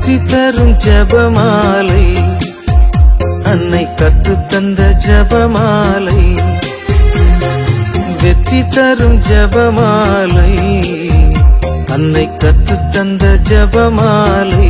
வெற்றி தரும் ஜெபமாலை, அன்னை கற்றுத்தந்த ஜெபமாலை. வெற்றி தரும் ஜெபமாலை, அன்னை கற்றுத்தந்த ஜெபமாலை.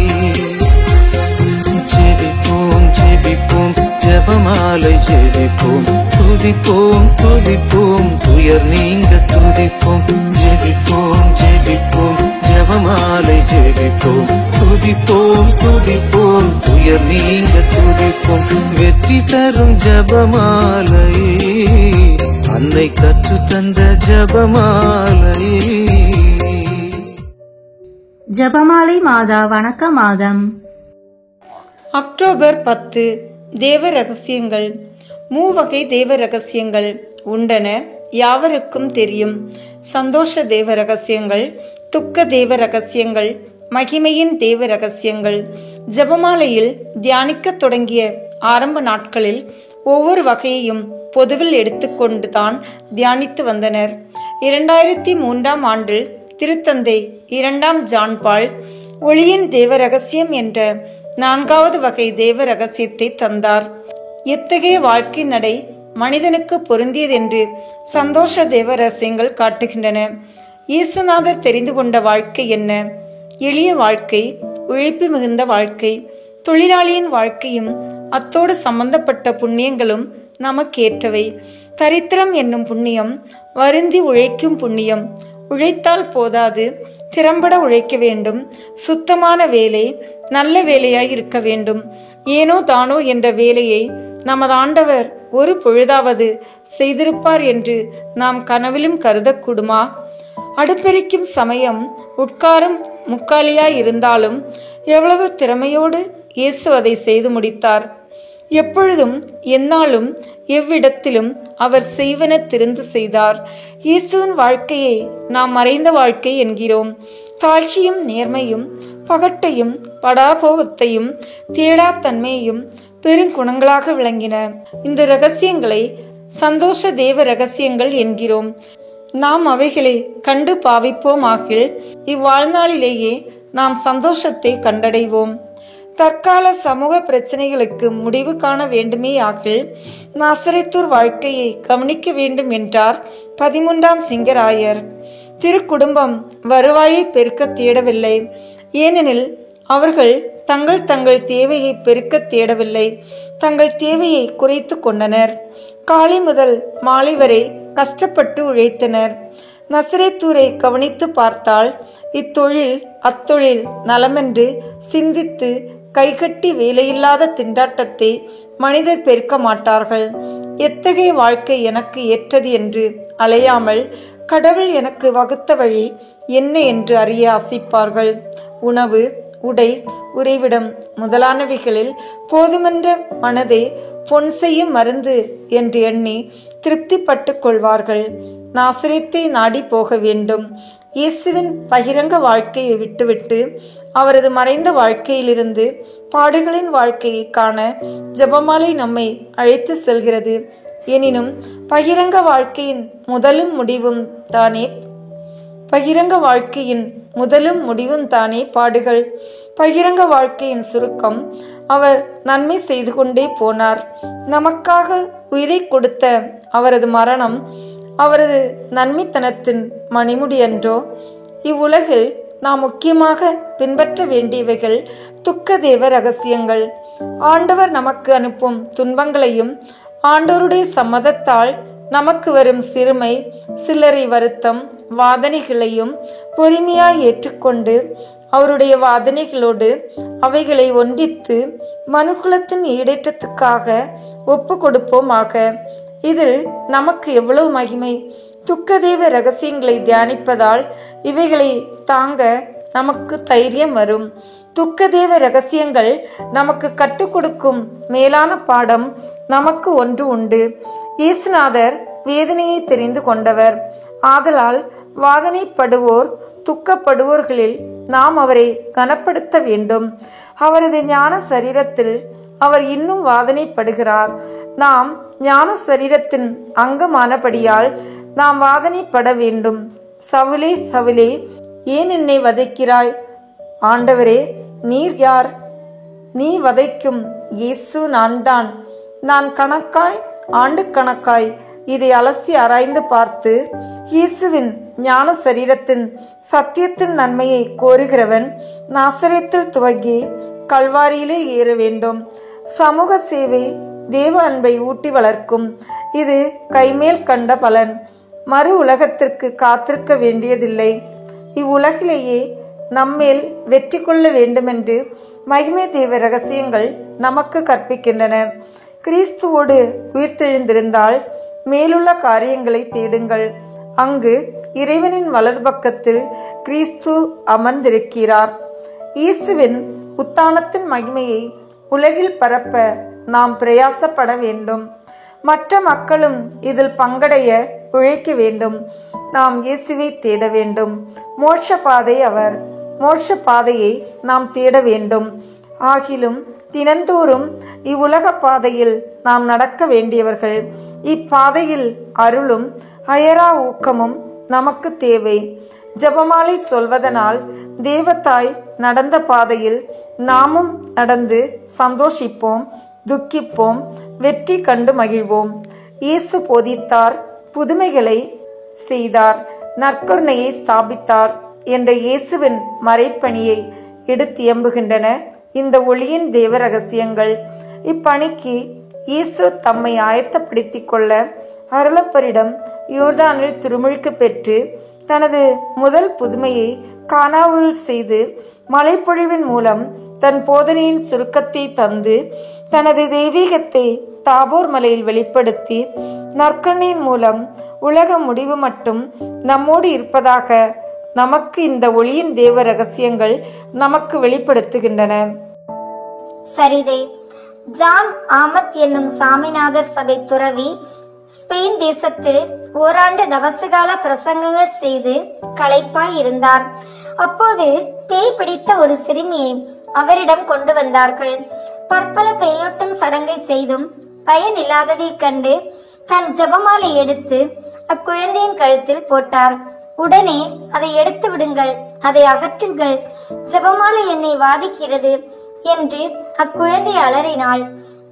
ஜெபிப்போம் ஜெபிப்போம் ஜெபமாலை ஜெபிப்போம், துதிப்போம் துதிப்போம் துயர் நீங்க துதிப்போம். ஜெபிப்போம் ஜெபிப்போம் ஜெபமாலை ஜெபிப்போம், துதிப்போம் துதிப்போம் துயர் நீங்க துதிப்போம். வெற்றி தரும் ஜெபமாலை, அன்னை கற்றுத்தந்த ஜெபமாலை. ஜெபமாலை மாதா வணக்க மாதம். அக்டோபர் 10. தேவ ரகசியங்கள். மூவகை தேவ ரகசியங்கள் உண்டன, யாவருக்கும் தெரியும். சந்தோஷ தேவ ரகசியங்கள், துக்க தேவ ரகசியங்கள், மகிமையின் தேவ ரகசியங்கள். ஜெபமாலையில் தியானிக்க தொடங்கிய ஆரம்ப நாட்களில் ஒவ்வொரு வகையையும் பொதுவில் எடுத்துக்கொண்டு தான் தியானித்து வந்தனர். 2003ஆம் ஆண்டில் திருத்தந்தை 2ஆம் ஜான் பால் ஒளியின் தேவ ரகசியம் என்ற 4வது வகை தேவ ரகசியத்தை தந்தார். எத்தகைய வாழ்க்கை நடை மனிதனுக்கு பொருந்தியதென்று சந்தோஷ தேவ ரகசியங்கள் காட்டுகின்றன. இயேசுநாதர் தெரிந்து கொண்ட வாழ்க்கை என்ன? எளிய வாழ்க்கை, உழைப்பு மிகுந்த வாழ்க்கை. தொழிலாளியின் வாழ்க்கையும் அத்தோடு சம்பந்தப்பட்ட புண்ணியங்களும் நமக்கேற்றவை. தரித்திரம் என்னும் புண்ணியம், வருந்தி உழைக்கும் புண்ணியம். உழைத்தால் போதாது, திறம்பட உழைக்க வேண்டும். சுத்தமான வேலை, நல்ல வேலையாய் இருக்க வேண்டும். ஏனோ தானோ என்ற வேலையை நமது ஆண்டவர் ஒரு பொழுதாவது செய்திருப்பார் என்று நாம் கனவிலும் கருதக்கூடுமா? அடுப்பெரிக்கும் சமயம் உட்காரும் முக்காலியாய் இருந்தாலும் எவ்வளவு திறமையோடு இயேசு அதை செய்து முடித்தார். எப்பொழுதும் எந்நாளும் எவ்விடத்திலும் அவர் செய்வன திருந்து செய்தார். இயேசுவின் வாழ்க்கையை நாம் மறைந்த வாழ்க்கை என்கிறோம். தாழ்ச்சியும் நேர்மையும் பகட்டையும் படாபோகத்தையும் தேடாத்தன்மையையும் பெருங்குணங்களாக விளங்கின. இந்த ரகசியங்களை சந்தோஷ தேவ ரகசியங்கள் என்கிறோம். நாம் அவைகளை கண்டு பாவிப்போம் ஆகில் இவ்வாழ்நாளிலேயே நாம் சந்தோஷத்தை கண்டடைவோம். தற்கால சமூக பிரச்சனைகளுக்கு முடிவு காண வேண்டுமே ஆகில் நாசரேத்தூர் வாழ்க்கையை கவனிக்க வேண்டும் என்றார் 13ஆம் சிங்கராயர். திருக்குடும்பம் வருவாயை பெருக்க தேடவில்லை, ஏனெனில் அவர்கள் தங்கள் தேவையை பெருக்க தேடவில்லை, தங்கள் தேவையை குறைத்து கொண்டனர். காலை முதல் மாலை வரை கஷ்டப்பட்டு உழைத்தனர். நசரேத்தூரை கவனித்து பார்த்தால் இத்தொழில் அத்தொழில் நலமென்று சிந்தித்து கைகட்டி வேலையில்லாத திண்டாட்டத்தை மனிதர் பெருக்க மாட்டார்கள். எத்தகைய வாழ்க்கை எனக்கு ஏற்றது என்று அலையாமல் கடவுள் எனக்கு வகுத்த வழி என்ன என்று அறிய ஆசிப்பார்கள். உணவு, உடை, உறைவிடம் முதலானவைகளில் போதுமென்ற மனதை பொன் செய்யும் மருந்து என்று எண்ணி திருப்திப்பட்டு கொள்வார்கள். நாசரேத்தை நாடி போக வேண்டும். இயேசுவின் பகிரங்க வாழ்க்கையை விட்டுவிட்டு அவரது மறைந்த வாழ்க்கையிலிருந்து பாடுகளின் வாழ்க்கையை காண ஜெபமாலை நம்மை அழைத்து செல்கிறது. எனினும் பகிரங்க வாழ்க்கையின் முதலும் முடிவும் தானே பாடுகள். பகிரங்க வாழ்க்கையின் சுருக்கம், அவர் நன்மை செய்து கொண்டே போனார். நமக்காக உயிரை கொடுத்த அவரது மரணம் அவரது நன்மைத்தனத்தின் மணிமுடி அன்றோ? இவ்வுலகில் நாம் முக்கியமாக பின்பற்ற வேண்டியவைகள் துக்க தேவ ரகசியங்கள். ஆண்டவர் நமக்கு அனுப்பும் துன்பங்களையும் ஆண்டவருடைய சம்மதத்தால் நமக்கு வரும் சிறுமை, சில்லறை வருத்தம், வாதனைகளையும் பொறுமையாய் ஏற்றுக்கொண்டு அவருடைய வாதனைகளோடு அவைகளை ஒன்றித்து மனுக்குலத்தின் ஈடேற்றத்துக்காக ஒப்பு கொடுப்போமாக. இதில் நமக்கு எவ்வளவு மகிமை! துக்கதேவ ரகசியங்களை தியானிப்பதால் இவைகளை தாங்க நமக்கு தைரியம் வரும். துக்கதேவ ரகசியங்கள் நமக்கு கற்றுக் கொடுக்கும் மேலான பாடம் நமக்கு ஒன்று உண்டு. இயேசுநாதர் வேதனையை தெரிந்து கொண்டவர். ஆதலால் வாதனைப்படுவோர், துக்கப்படுவோர்களில் நாம் அவரை கனப்படுத்த வேண்டும். அவரது ஞான சரீரத்தில் அவர் இன்னும் வாதனைப்படுகிறார். நாம் ஞான சரீரத்தின் அங்கமானபடியால் நாம் வாதனைப்பட வேண்டும். சவுலே, சவுலே, ஏன் என்னை வதைக்கிறாய்? ஆண்டவரே, நீர் யார்? நீ வதைக்கும் இயேசு நான்தான். நான் கணக்காய் ஆண்டு கணக்காய் இதை அலசி ஆராய்ந்து பார்த்து இயேசுவின் ஞான சரீரத்தின் சத்தியத்தின் நன்மையை கோருகிறவன் நாசரேத்தில் துவங்கி கல்வாரியிலே ஏற வேண்டும். சமூக சேவை தேவ அன்பை ஊட்டி வளர்க்கும். இது கைமேல் கண்ட பலன். மறு உலகத்திற்கு காத்திருக்க வேண்டியதில்லை. இவ்வுலகிலேயே நம்மேல் வெற்றி கொள்ள வேண்டுமென்று மகிமை தேவ ரகசியங்கள் நமக்கு கற்பிக்கின்றன. கிறிஸ்துவோடு உயிர்த்தெழுந்திருந்தால் மேலுள்ள காரியங்களை தேடுங்கள். அங்கு இறைவனின் வலது பக்கத்தில் கிறிஸ்து அமர்ந்திருக்கிறார். இயேசுவின் உத்தானத்தின் மகிமையை உலகில் பரப்ப நாம் பிரயாசப்பட வேண்டும். மற்ற மக்களும் இதில் பங்கடைய உழைக்க வேண்டும். நாம் இயேசுவை தேட வேண்டும். மோட்ச பாதை அவர். மோட்ச பாதையை நாம் தேட வேண்டும். ஆகிலும் தினந்தோறும் இவ்வுலக பாதையில் நாம் நடக்க வேண்டியவர்கள். இப்பாதையில் அருளும் அயரா ஊக்கமும் நமக்கு தேவை. ஜெபமாலை சொல்வதனால் தேவதாய் நடந்த பாதையில் நாமும் நடந்து சந்தோஷிப்போம், துக்கிப்போம், வெற்றி கண்டு மகிழ்வோம். இயேசு போதித்தார், புதுமைகளை செய்தார், நற்கருணையை ஸ்தாபித்தார் என்ற இயேசுவின் மறைப்பணியை எடுத்தியம்புகின்றன இந்த ஒளியின் தேவ ரகசியங்கள். இப்பணிக்கு இயேசு தம்மை ஆயத்தப்படுத்திக் கொள்ள அருளப்பரிடம் யோர்தானில் திருமுழுக்கு பெற்று தனது முதல் புதுமையை கானாவூரில் செய்து மலைப்பொழிவின் மூலம் தன் போதனையின் சுருக்கத்தை தந்து தனது தெய்வீகத்தை தாபோர் மலையில் வெளிப்படுத்தி நற்கருணையின் மூலம் உலக முடிவு மட்டும் நம்மோடு இருப்பதாக நமக்கு இந்த ஒளியின் தேவ ரகசியங்கள் நமக்கு வெளிப்படுத்துகின்றன. சரிதே. ஜான் ஆமத் என்னும் சாமிநாதர் சபை துறவி ஸ்பெயின் தேசத்தில் ஓராண்டு தவசகால பிரசங்கங்கள் செய்து களைப்பாய் இருந்தார். அப்போது பேய் பிடித்த ஒரு சிறுமியை அவரிடம் கொண்டு வந்தார்கள். பற்பல பேயோட்டும் சடங்கை செய்தும் பயன் இல்லாததை கண்டு தன் ஜெபமாலை எடுத்து அக்குழந்தையின் கழுத்தில் போட்டார். உடனே அதை எடுத்து விடுங்கள், அதை அகற்றுங்கள், ஜெபமாலை என்னை வாதிக்கிறது என்று அக்குழந்தை அலறினாள்.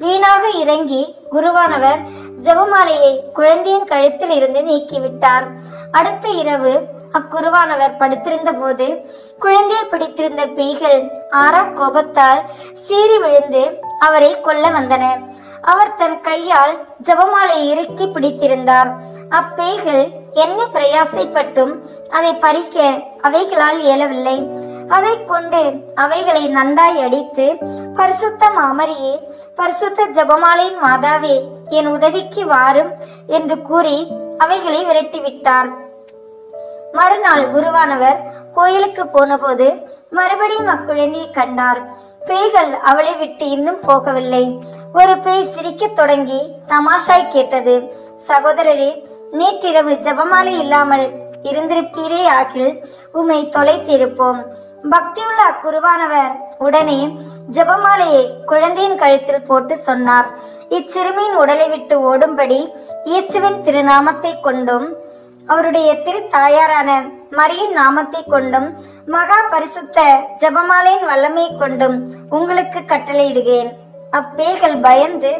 வீணாக இறங்கி குருவானவர் ஜெபமாலையை குழந்தையின் கழுத்தில் இருந்து நீக்கிவிட்டார். அடுத்த இரவு அக்குருவானவர் படுத்திருந்த போது குழந்தையை பிடித்திருந்த பேய்கள் ஆறா கோபத்தால் சீறி விழுந்து அவரை கொல்ல வந்தன. அவர் தன் கையால் ஜெபமாலை இறுக்கி பிடித்திருந்தார். அப்பேய்கள் என்ன பிரயாசைப்பட்டும் அதை பறிக்க அவைகளால் இயலவில்லை. அதை கொண்டு அவைகளை நன்றாய் அடித்து, பரிசுத்த மாமரியே, பரிசுத்த ஜெபமாலையின் மாதாவே, என் உதவிக்கு வாரும் என்று கூறி அவைகளை விரட்டிவிட்டார். மறுநாள் குருவானவர் கோயிலுக்கு போன போது மறுபடியும் அக்குழந்தையை கண்டார். பேய்கள் அவளை விட்டு இன்னும் போகவில்லை. ஒரு பேய் சிரிக்க தொடங்கி தமாஷாய் கேட்டது, சகோதரரே, நேற்றிரவு ஜெபமாலை இல்லாமல் இருந்திருப்பீரே ஆகில் உம்மை தொலைத்திருப்போம். பக்தியுள்ள அக்குருவானவர் உடனே ஜெபமாலையை குழந்தையின் கழுத்தில் போட்டு சொன்னார். இச்சிறுமியின் உடலை விட்டு ஓடும்படி இயேசுவின் திருநாமத்தை கொண்டும் அவருடைய திரு தாயாரான மரியின் நாமத்தை கொண்டும் மகா பரிசுத்த ஜெபமாலையின் வல்லமை கொண்டும் உங்களுக்கு கட்டளையிடுகிறேன். அப்பேய்கள் பயந்து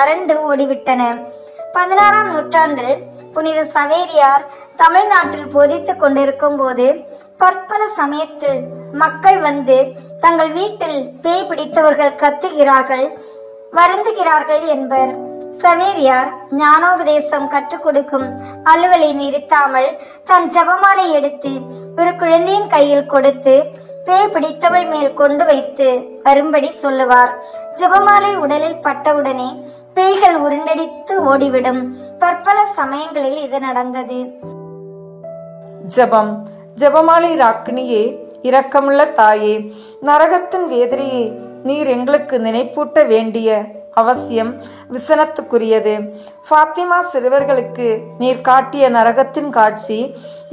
அரண்டு ஓடிவிட்டன. 16ஆம் நூற்றாண்டில் புனித சவேரியார் தமிழ்நாட்டில் போதித்துக் கொண்டிருக்கும் போது பற்பல சமயத்தில் மக்கள் வந்து தங்கள் வீட்டில் பேய் பிடித்தவர்கள் கத்துகிறார்கள், வருந்துகிறார்கள் என்பர். சவேரியார் ஞானோபதேசம் கற்றுக் கொடுக்கும் அலுவலை நிறுத்தாமல் தன் ஜெபமாலை எடுத்து ஒரு குழந்தையின் கையில் கொடுத்து பேய் பிடித்தவள் மேல் கொண்டு வைத்து வரும்படி சொல்லுவார். ஜெபமாலை உடலில் பட்டவுடனே பேய்கள் உருண்டடித்து ஓடிவிடும். பற்பல சமயங்களில் இது நடந்தது. ஜெபம். ஜெபமாலை ராக்கினியே, இரக்கமுள்ள தாயே, நரகத்தின் வேதனையை நீர் எங்களுக்கு நினைப்பூட்ட வேண்டிய அவசியம் விசனத்துக்குரியது. ஃபாத்திமா சிறுவர்களுக்கு நீர் காட்டிய நரகத்தின் காட்சி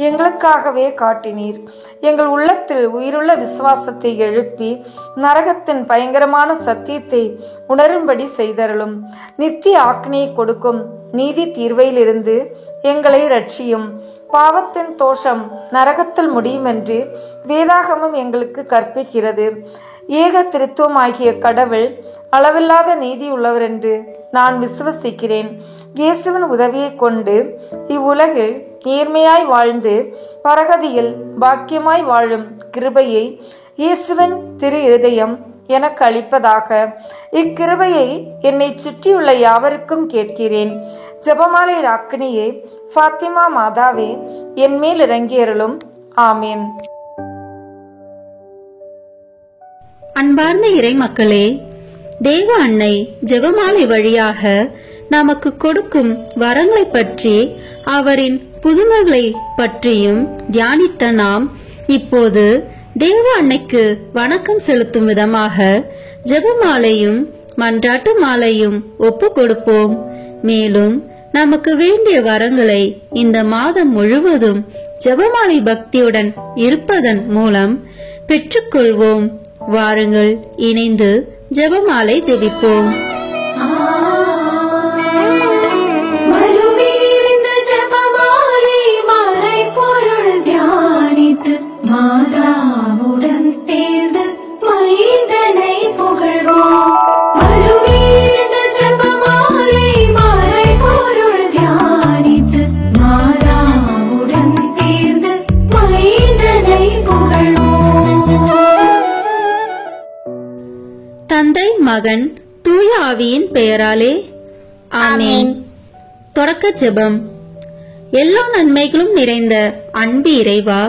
எங்களுக்காகவே காட்டினீர். எங்கள் உள்ளத்தில் உயிருள்ள விசுவாசத்தை எழுப்பி நரகத்தின் பயங்கரமான சத்தியத்தை உணரும்படி செய்தருளும். நித்திய ஆக்னியை கொடுக்கும் நீதி தீர்வையிலிருந்து எங்களை ரட்சியும். பாவத்தின் தோஷம் நரகத்தில் முடியும் என்று வேதாகமம் எங்களுக்கு கற்பிக்கிறது. ஏக திருத்துவமாகிய கடவுள் அளவில்லாத நீதி உள்ளவர் என்று நான் விசுவசிக்கிறேன். இயேசுவின் உதவியை கொண்டு இவ்வுலகில் நேர்மையாய் வாழ்ந்து பரகதியில் பாக்கியமாய் வாழும் கிருபையை இயேசுவின் திரு இருதயம் எனக்கு அளிப்பதாக. இக்கிருபையை என்னை சுற்றியுள்ள யாவருக்கும் கேட்கிறேன். ஜெபமாலை ராக்கினியே, ஃபாத்திமா மாதாவே, என் மேல் இறங்கியருளும். ஆமீன். அன்பார்ந்த இறை மக்களே, தேவ அன்னை ஜெபமாலை வழியாக நமக்கு கொடுக்கும் வரங்களை பற்றி அவரின் புதுமைகளை பற்றியும் தியானித்த நாம் இப்போது தேவ அன்னைக்கு வணக்கம் செலுத்தும் விதமாக ஜெபமாலையும் மன்றாட்டு மாலையும் ஒப்பு கொடுப்போம். மேலும் நமக்கு வேண்டிய வரங்களை இந்த மாதம் முழுவதும் ஜெபமாலை பக்தியுடன் இருப்பதன் மூலம் பெற்றுக்கொள்வோம். வாருங்கள், இணைந்து ஜெபமாலை ஜெபிப்போம். மாதாவுடன் சேர்ந்து மைந்தனை புகழ்வோம். மறுவீழ்ந்த ஜெபமாலை மறை பொருள் தியானித்து மாதாவுடன் சேர்ந்து மைந்தனை புகழ்வோம். தந்தை, மகன், தூய ஆவியின் பெயராலே ஆமென். தொடக்க ஜெபம். எல்லா நன்மைகளும் நிறைந்த அன்பு இறைவா,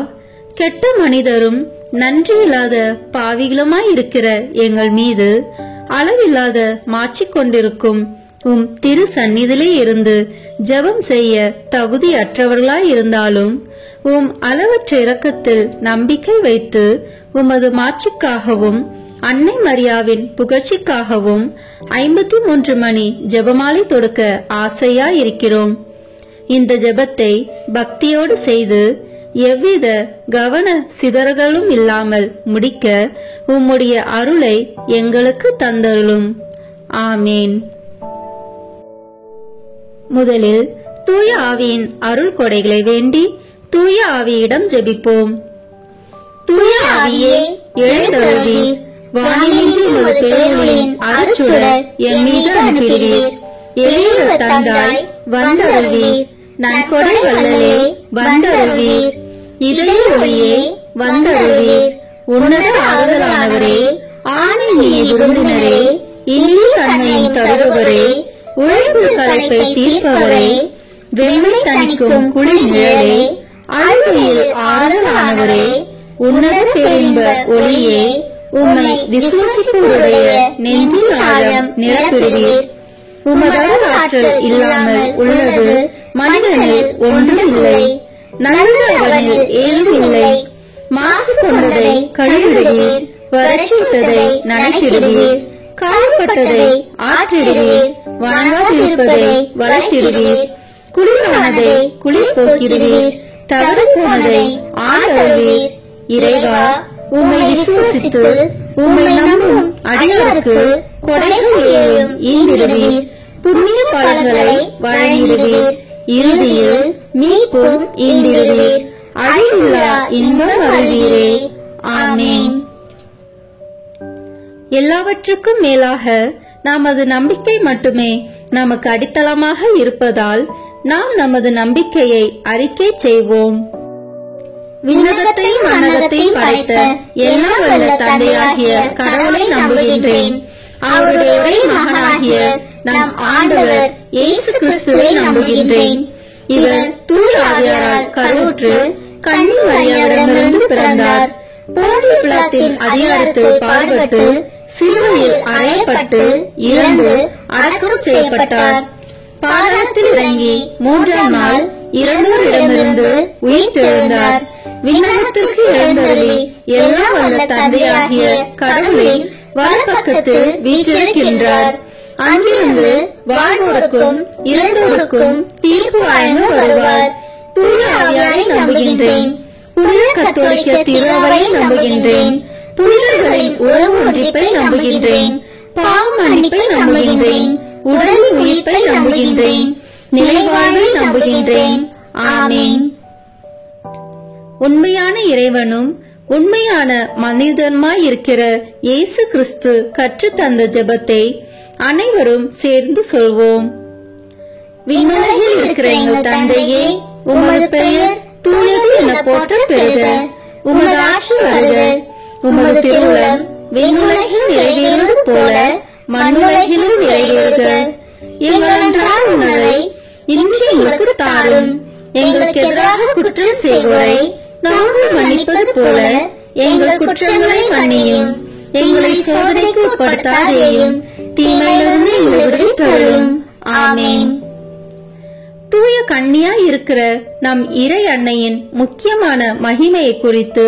கெட்ட மனிதரும் நன்றியில்லாத பாவிகளுமாய் இருக்கிற எங்கள் மீது அளவில்லாத மாற்றிக் கொண்டிருக்கும் உம் திரு சந்நிதியிலே இருந்து ஜெபம் செய்ய தகுதியற்றவர்களாய் இருந்தாலும் உம் அளவற்ற இரக்கத்தில் நம்பிக்கை வைத்து உமது மாட்சிக்காகவும் அன்னை மரியாவின் புகழ்ச்சிக்காகவும் 53 மணி ஜெபமாலை தொடுக்க ஆசையாய் இருக்கிறோம். இந்த ஜெபத்தை பக்தியோடு செய்து எவ்வித கவன சிதறல்களும் இல்லாமல் முடிக்க உம்முடைய அருளை எங்களுக்கு தந்தருளும். ஆமேன். முதலில் தூய ஆவியின் அருள் கொடைகளை வேண்டி தூய ஆவியிடம் ஜெபிப்போம். தூய ஆவியே, எழுந்தருளீர். வானின்று உமது பேரொளியின் அருட்சுடர் என் மீது அனுப்பிடுவீர். எளியோர் தந்தாய் வந்தருள்வீர். நன்கொடை வள்ளலே வந்தருள்வீர். இதய ஒளியே வந்தருள்வீர். உன்னத ஆறுதலானவரே, ஆணை நீ விருந்தினரே, இனிய தன்மையின் தருபவரே, உழைப்பு களைப்பை தீர்ப்பவரே, வெண்மை தணிக்கும் குளிர் நிழலே, அழுகையில் ஆறுதலானவரே, உன்னத பேரின்ப ஒளியே, உம்மை விசுவாசிப்போருடைய நெஞ்சில் ஆழம் நிரப்பிடுவீர். உமது ஆற்றல் இல்லாமல் உள்ளது மனிதனில் ஒன்றும் இல்லை. நல்லது அவனில் ஏதும் இல்லை. மாசு கொண்டதை கழுவிடுவீர். வறட்சிவிட்டதை நனைத்திடுவீர். காயப்பட்டதை ஆற்றிடுவீர். வணங்காதிருப்பதை வளர்த்திடுவீர். குளிரானதை குளிர் போக்கிடுவீர். தவறு போனதை ஆண்டருள்வீர். இறைவா, உம்மை விசுவசித்து உம்மை நம்பும் அடியாருக்கு கொடைகள் ஏழும் ஈந்திடுவீர். புண்ணிய பலன்களை வழங்கிடுவீர். இறுதியில் மீட்பும் ஈந்திடுவீர். அழிவுள்ளா இன்பம் அருள்வீரே. ஆமேன். எல்லாவற்றுக்கும் மேலாக நமது நம்பிக்கை மட்டுமே நமக்கு அடித்தளமாக இருப்பதால் நாம் நமது நம்பிக்கையை அறிக்கை செய்வோம். விண்ணகத்தையும் மண்ணகத்தையும் படைத்த எல்லாம் வல்ல தந்தையாகிய கடவுளை நம்புகின்றேன். அவருடைய ஒரே மகனாகிய நம் ஆண்டவர் இயேசு கிறிஸ்துவை நம்புகின்றேன். இவர் தூய ஆவியாரால் கருவுற்று கன்னி மரியாவிடமிருந்து பிறந்தார். போந்திய பிலாத்தின் அதிகாரத்தில் பாடுபட்டு சிலுவையில் அறையப்பட்டு இறந்து அடக்கம் செய்யப்பட்டார். பாதாளத்தில் இறங்கி 3ஆம் நாள் இறந்தோரிடமிருந்து உயிர் தெழுந்தார். விண்ணகத்திற்கு எழுந்தருளி எல்லாம் வல்ல தந்தையாகிய கடவுளின் வலப்பக்கத்தில் வீற்றிருக்கின்றார். அங்கிருந்து வாழ்வோருக்கும் இறந்தோருக்கும் தீர்ப்பு வழங்க வருவார். தூய ஆவியாரை நம்புகின்றேன். புனித கத்தோலிக்க திருவை நம்புகின்றேன். புனிதர்களின் உறவு ஒன்றிப்பை நம்புகின்றேன். பாவ மன்னிப்பை நம்புகின்றேன். உடலின் உயிர்ப்பை நம்புகின்றேன். நிலைவாழ்வை நம்புகின்றேன். ஆமேன். உண்மையான இறைவனும் உண்மையான மனிதமாய் இருக்கிற இயேசு கிறிஸ்து கற்றுத்தந்த ஜெபத்தை அனைவரும் சேர்ந்து சொல்வோம். விண்ணுலகில் இருக்கிற எங்கள் தந்தையே, உமது பெயர் தூயது என போற்ற பெறுக. உமது ஆட்சி வருக. உமது திருவுளம் விண்ணுலகில் நிறைவேறுவது போல மண்ணுலகிலும் நிறைவேறுக. எங்கள் அன்றாட உணவை இன்று எங்களுக்கு தாரும். எங்களுக்கு எதிராக குற்றம் செய்வோரை நாங்கள் மன்னிப்பது போல எங்கள் குற்றங்களை மன்னியும். எங்களை சோதனைக்கு உட்படுத்தாதேயும், தீமையிலிருந்து எங்களை விடுவித்தருளும். ஆமென். தூய கன்னியாய் இருக்கிற நம் இறை அன்னையின் முக்கியமான மகிமையை குறித்து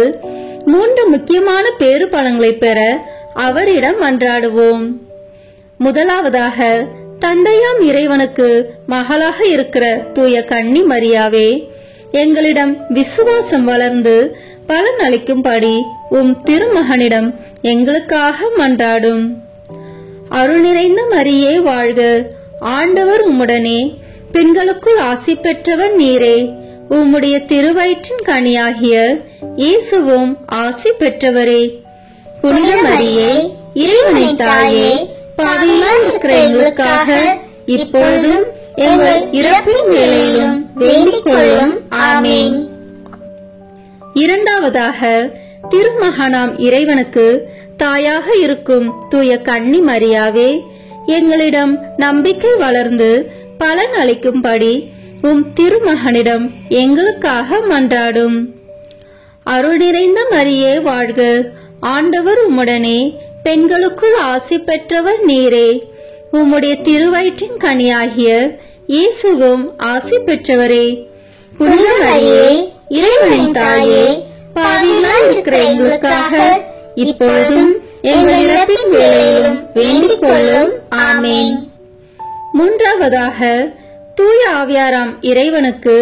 3 முக்கியமான பேறு பலன்களை பெற அவரிடம் மன்றாடுவோம். முதலாவதாக, தந்தையாம் இறைவனுக்கு மகளாக இருக்கிற தூய கன்னி மரியாவே, எங்களிடம் விசுவாசம் வளர்ந்து பலன் அளிக்கும்படி உம் திருமகனிடம் எங்களுக்காக மன்றாடும். அருள் நிறைந்த மரியே வாழ்க. ஆண்டவர் உம்முடனே, பெண்களுக்குள் ஆசி பெற்றவர் நீரே. உம்முடைய திருவயிற்றின் கனியாகிய இயேசுவும் ஆசி பெற்றவரே. புனித மரியே, இறைவனின் தாயே, பாவியாய் இருக்கிற எங்களுக்காக இப்பொழுதும் எங்கள் இறப்பின் வேளையிலும் வேண்டிக் கொள்ளும். ஆமென். இரண்டாவதாக, திருமகனாம் இறைவனுக்கு தாயாக இருக்கும் தூய கன்னி மரியாவே, எங்களிடம் நம்பிக்கை வளர்ந்து பலன் அளிக்கும்படி உம் திருமகனிடம் எங்களுக்காக மன்றாடும். அருள் நிறைந்த மரியே வாழ்க. ஆண்டவர் உம்முடனே, பெண்களுக்குள் ஆசி பெற்றவர் நீரே. உம்முடைய திருவயிற்றின் கனியாகிய இயேசுவும் ஆசி பெற்றவரே. புனித மரியே, இறைவனின் தாயே, பாவியாய் இருக்கிற எங்களுக்காக இப்பொழுதும் எங்கள் இறப்பின் வேளையிலும் வேண்டிக் கொள்ளும். ஆமென். மூன்றாவதாக, தூய ஆவியாராம் இறைவனுக்கு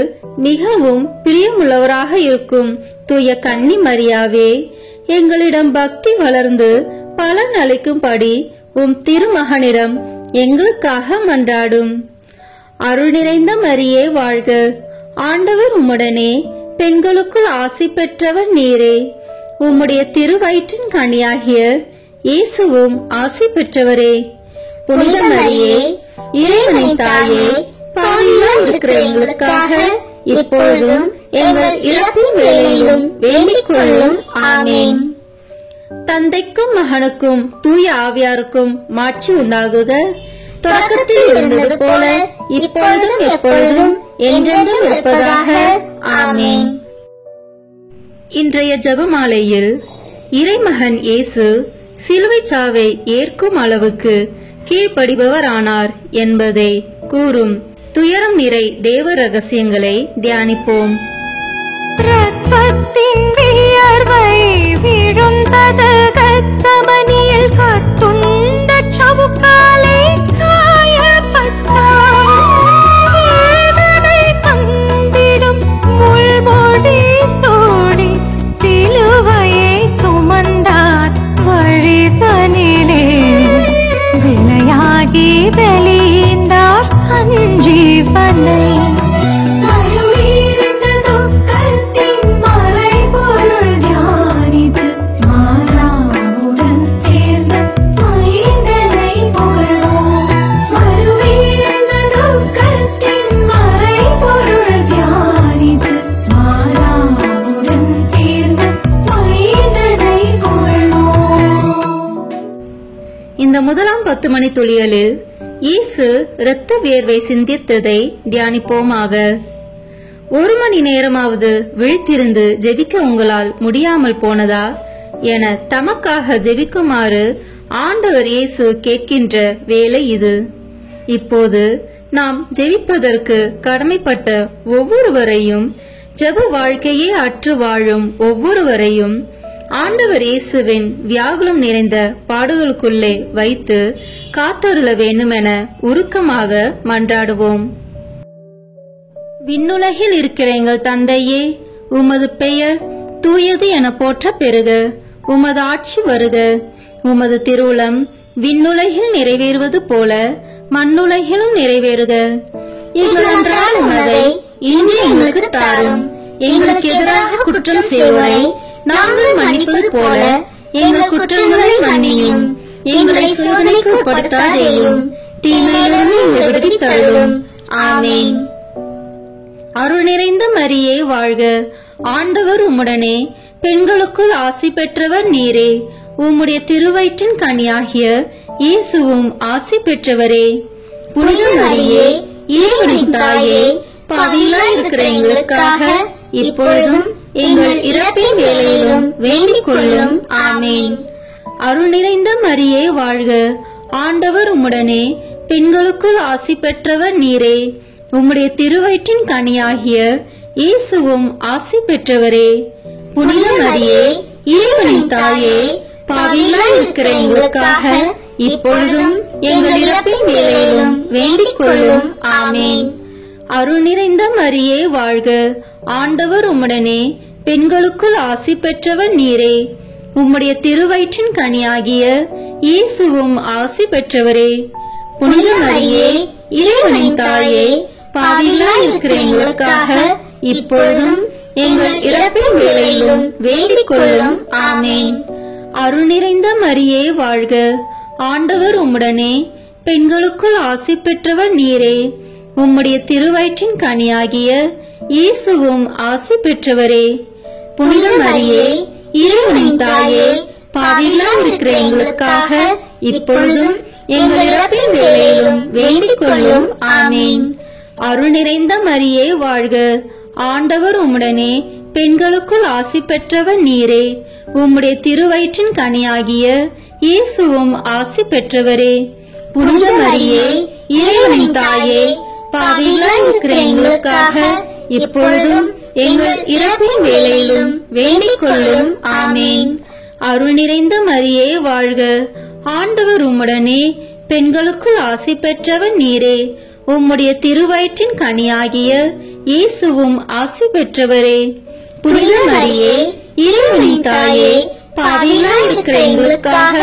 மிகவும் பிரியமுள்ளவராக இருக்கும் தூய கன்னி மரியாவே, எங்களிடம் பக்தி வளர்ந்து பலன் அளிக்கும்படி உம் திருமகனிடம் எங்களுக்காக மன்றாடும். அருள் நிறைந்த மரியே வாழ்க. ஆண்டவர் உம்முடனே, பெண்களுக்குள் ஆசி பெற்றவர் நீரே. உம்முடைய திருவயிற்றின் கனியாகிய இயேசுவும் ஆசி பெற்றவரே. புனித மரியே, இறைவனின் தாயே, பாவியாய் இருக்கிற எங்களுக்காக இப்பொழுதும் எங்கள் இறப்பின் வேளையிலும் வேண்டிக் கொள்ளும். ஆமென். தந்தைக்கும் மகனுக்கும் தூய ஆவியாருக்கும் மாட்சி உண்டாகுக. தொடக்கத்தில் இருந்தது போல இப்பொழுதும் எப்பொழுதும் என்றென்றும் இருப்பதாக. ஆமென். இன்றைய ஜெபமாலையில் இறைமகன் இயேசு சிலுவை சாவை ஏற்கும் அளவுக்கு கீழ்ப்படிபவரானார் என்பதை கூறும் துயரம் நிறை தேவ ரகசியங்களை தியானிப்போம். ரத்தத்தின் வியர்வை விழுந்தது கத்சமனியில், கட்டுண்ட சவுக்காலை காயப்பட்டார். வேதனை தந்திடும் முள்முடி சூடி சிலுவையை சுமந்தார் வழிதனிலே. விலையாகி வெளியேந்தார் தன் ஜீவனை. இந்த முதலாம் 10 மணி துளிகளில் இயேசு இரத்த வேர்வை சிந்தித்ததை தியானிப்போமாக. 1 மணி நேரமாவது விழித்திருந்து ஜெபிக்க உங்களால் முடியாமல் போனதா என தமக்காக ஜெபிக்குமாறு ஆண்டவர் இயேசு கேட்கின்ற வேளை இது. இப்போது நாம் ஜெபிப்பதற்கு கடமைப்பட்ட ஒவ்வொருவரையும், ஜெப வாழ்க்கையே அற்று வாழும் ஒவ்வொருவரையும் ஆண்டவர் இயேசுவின் வியாகுலம் நிறைந்த பாடுகளுக்குள்ளே வைத்து காத்தருள வேண்டுமென உருக்கமாக மன்றாடுவோம். விண்ணுலகில் இருக்கிற எங்கள் தந்தையே, உமது பெயர் தூயது என போற்ற பெறுக. உமது ஆட்சி வருக. உமது திருவுளம் விண்ணுலகில் நிறைவேறுவது போல மண்ணுலகிலும் நிறைவேறுக. எங்கள் அன்றாட உணவை இன்று எங்களுக்கு தாரும். எங்களுக்கு எதிராக குற்றம் செய்வோரை நாங்கள் மன்னிப்பது போல எங்கள் குற்றங்களை மன்னியும். எங்களை சோதனைக்கு உட்படுத்தாதேயும், தீமையிலிருந்து எங்களை விடுவித்தருளும். ஆமென். அருள் நிறைந்த மரியே வாழ்க, ஆண்டவர் உம்முடனே, பெண்களுக்குள் ஆசி பெற்றவர் நீரே. உம்முடைய திருவயிற்றின் கனியாகிய இயேசுவும் ஆசி பெற்றவரே. புனித மரியே, இறைவனின் தாயே, பாவிகளாய் இருக்கிற எங்களுக்காக இப்பொழுதும் எங்கள் இறப்பின் வேளையிலும் வேண்டிக் கொள்ளும். ஆமென். அருள் நிறைந்த மரியே வாழ்க, ஆண்டவர் உம்முடனே, பெண்களுக்குள் ஆசி பெற்றவர் நீரே. உம்முடைய திருவயிற்றின் கனியாகிய இயேசுவும் ஆசி பெற்றவரே. புனித மரியே, இறைவனின் தாயே, பாவிகளாய் இருக்கிற எங்களுக்காக இப்பொழுதும் எங்கள் இறப்பின் வேளையிலும் வேண்டிக் கொள்ளும். ஆமென். அருள் நிறைந்த மரியே வாழ்க, ஆண்டவர் உம்முடனே, பெண்களுக்குள் ஆசி பெற்றவர் நீரே. உம்முடைய திருவயிற்றின் கனியாகிய இயேசுவும் ஆசி பெற்றவரே. புனித மரியே, இறைவனின் தாயே, பாவிகளாய் இருக்கிற எங்களுக்காக இப்பொழுதும் எங்கள் இறப்பின் வேளையிலும் வேண்டிக் கொள்ளும். ஆமென். அருள் நிறைந்த மரியே வாழ்க, ஆண்டவர் உம்முடனே, பெண்களுக்குள் ஆசி பெற்றவர் நீரே. உம்முடைய திருவயிற்றின் கனியாகிய இயேசுவும் ஆசி பெற்றவரே. புனித மரியே, இறைவனின் தாயே, பாவிகளாய் இருக்கிற எங்களுக்காக இப்பொழுதும் எங்கள் இறப்பின் வேளையிலும் வேண்டிக் கொள்ளும். ஆமென். அருள் நிறைந்த மரியே வாழ்க, ஆண்டவர் உம்முடனே, பெண்களுக்குள் ஆசி பெற்றவர் நீரே. உம்முடைய திருவயிற்றின் கனியாகிய இயேசுவும் ஆசி பெற்றவரே. புனித மரியே, இறைவனின் தாயே, பாவிகளாய் இருக்கிற எங்களுக்காக இப்பொழுதும் எங்கள் இறப்பின் வேளையிலும் வேண்டிக் கொள்ளும். ஆமென். அருள் நிறைந்த மரியே வாழ்க, ஆண்டவர் உம்முடனே, பெண்களுக்குள் ஆசி பெற்றவர் நீரே. உம்முடைய திருவயிற்றின் கனியாகிய இயேசுவும் ஆசி பெற்றவரே. புனித மரியே, இறைவனின் தாயே, பாவிகளாய் இருக்கிற எங்களுக்காக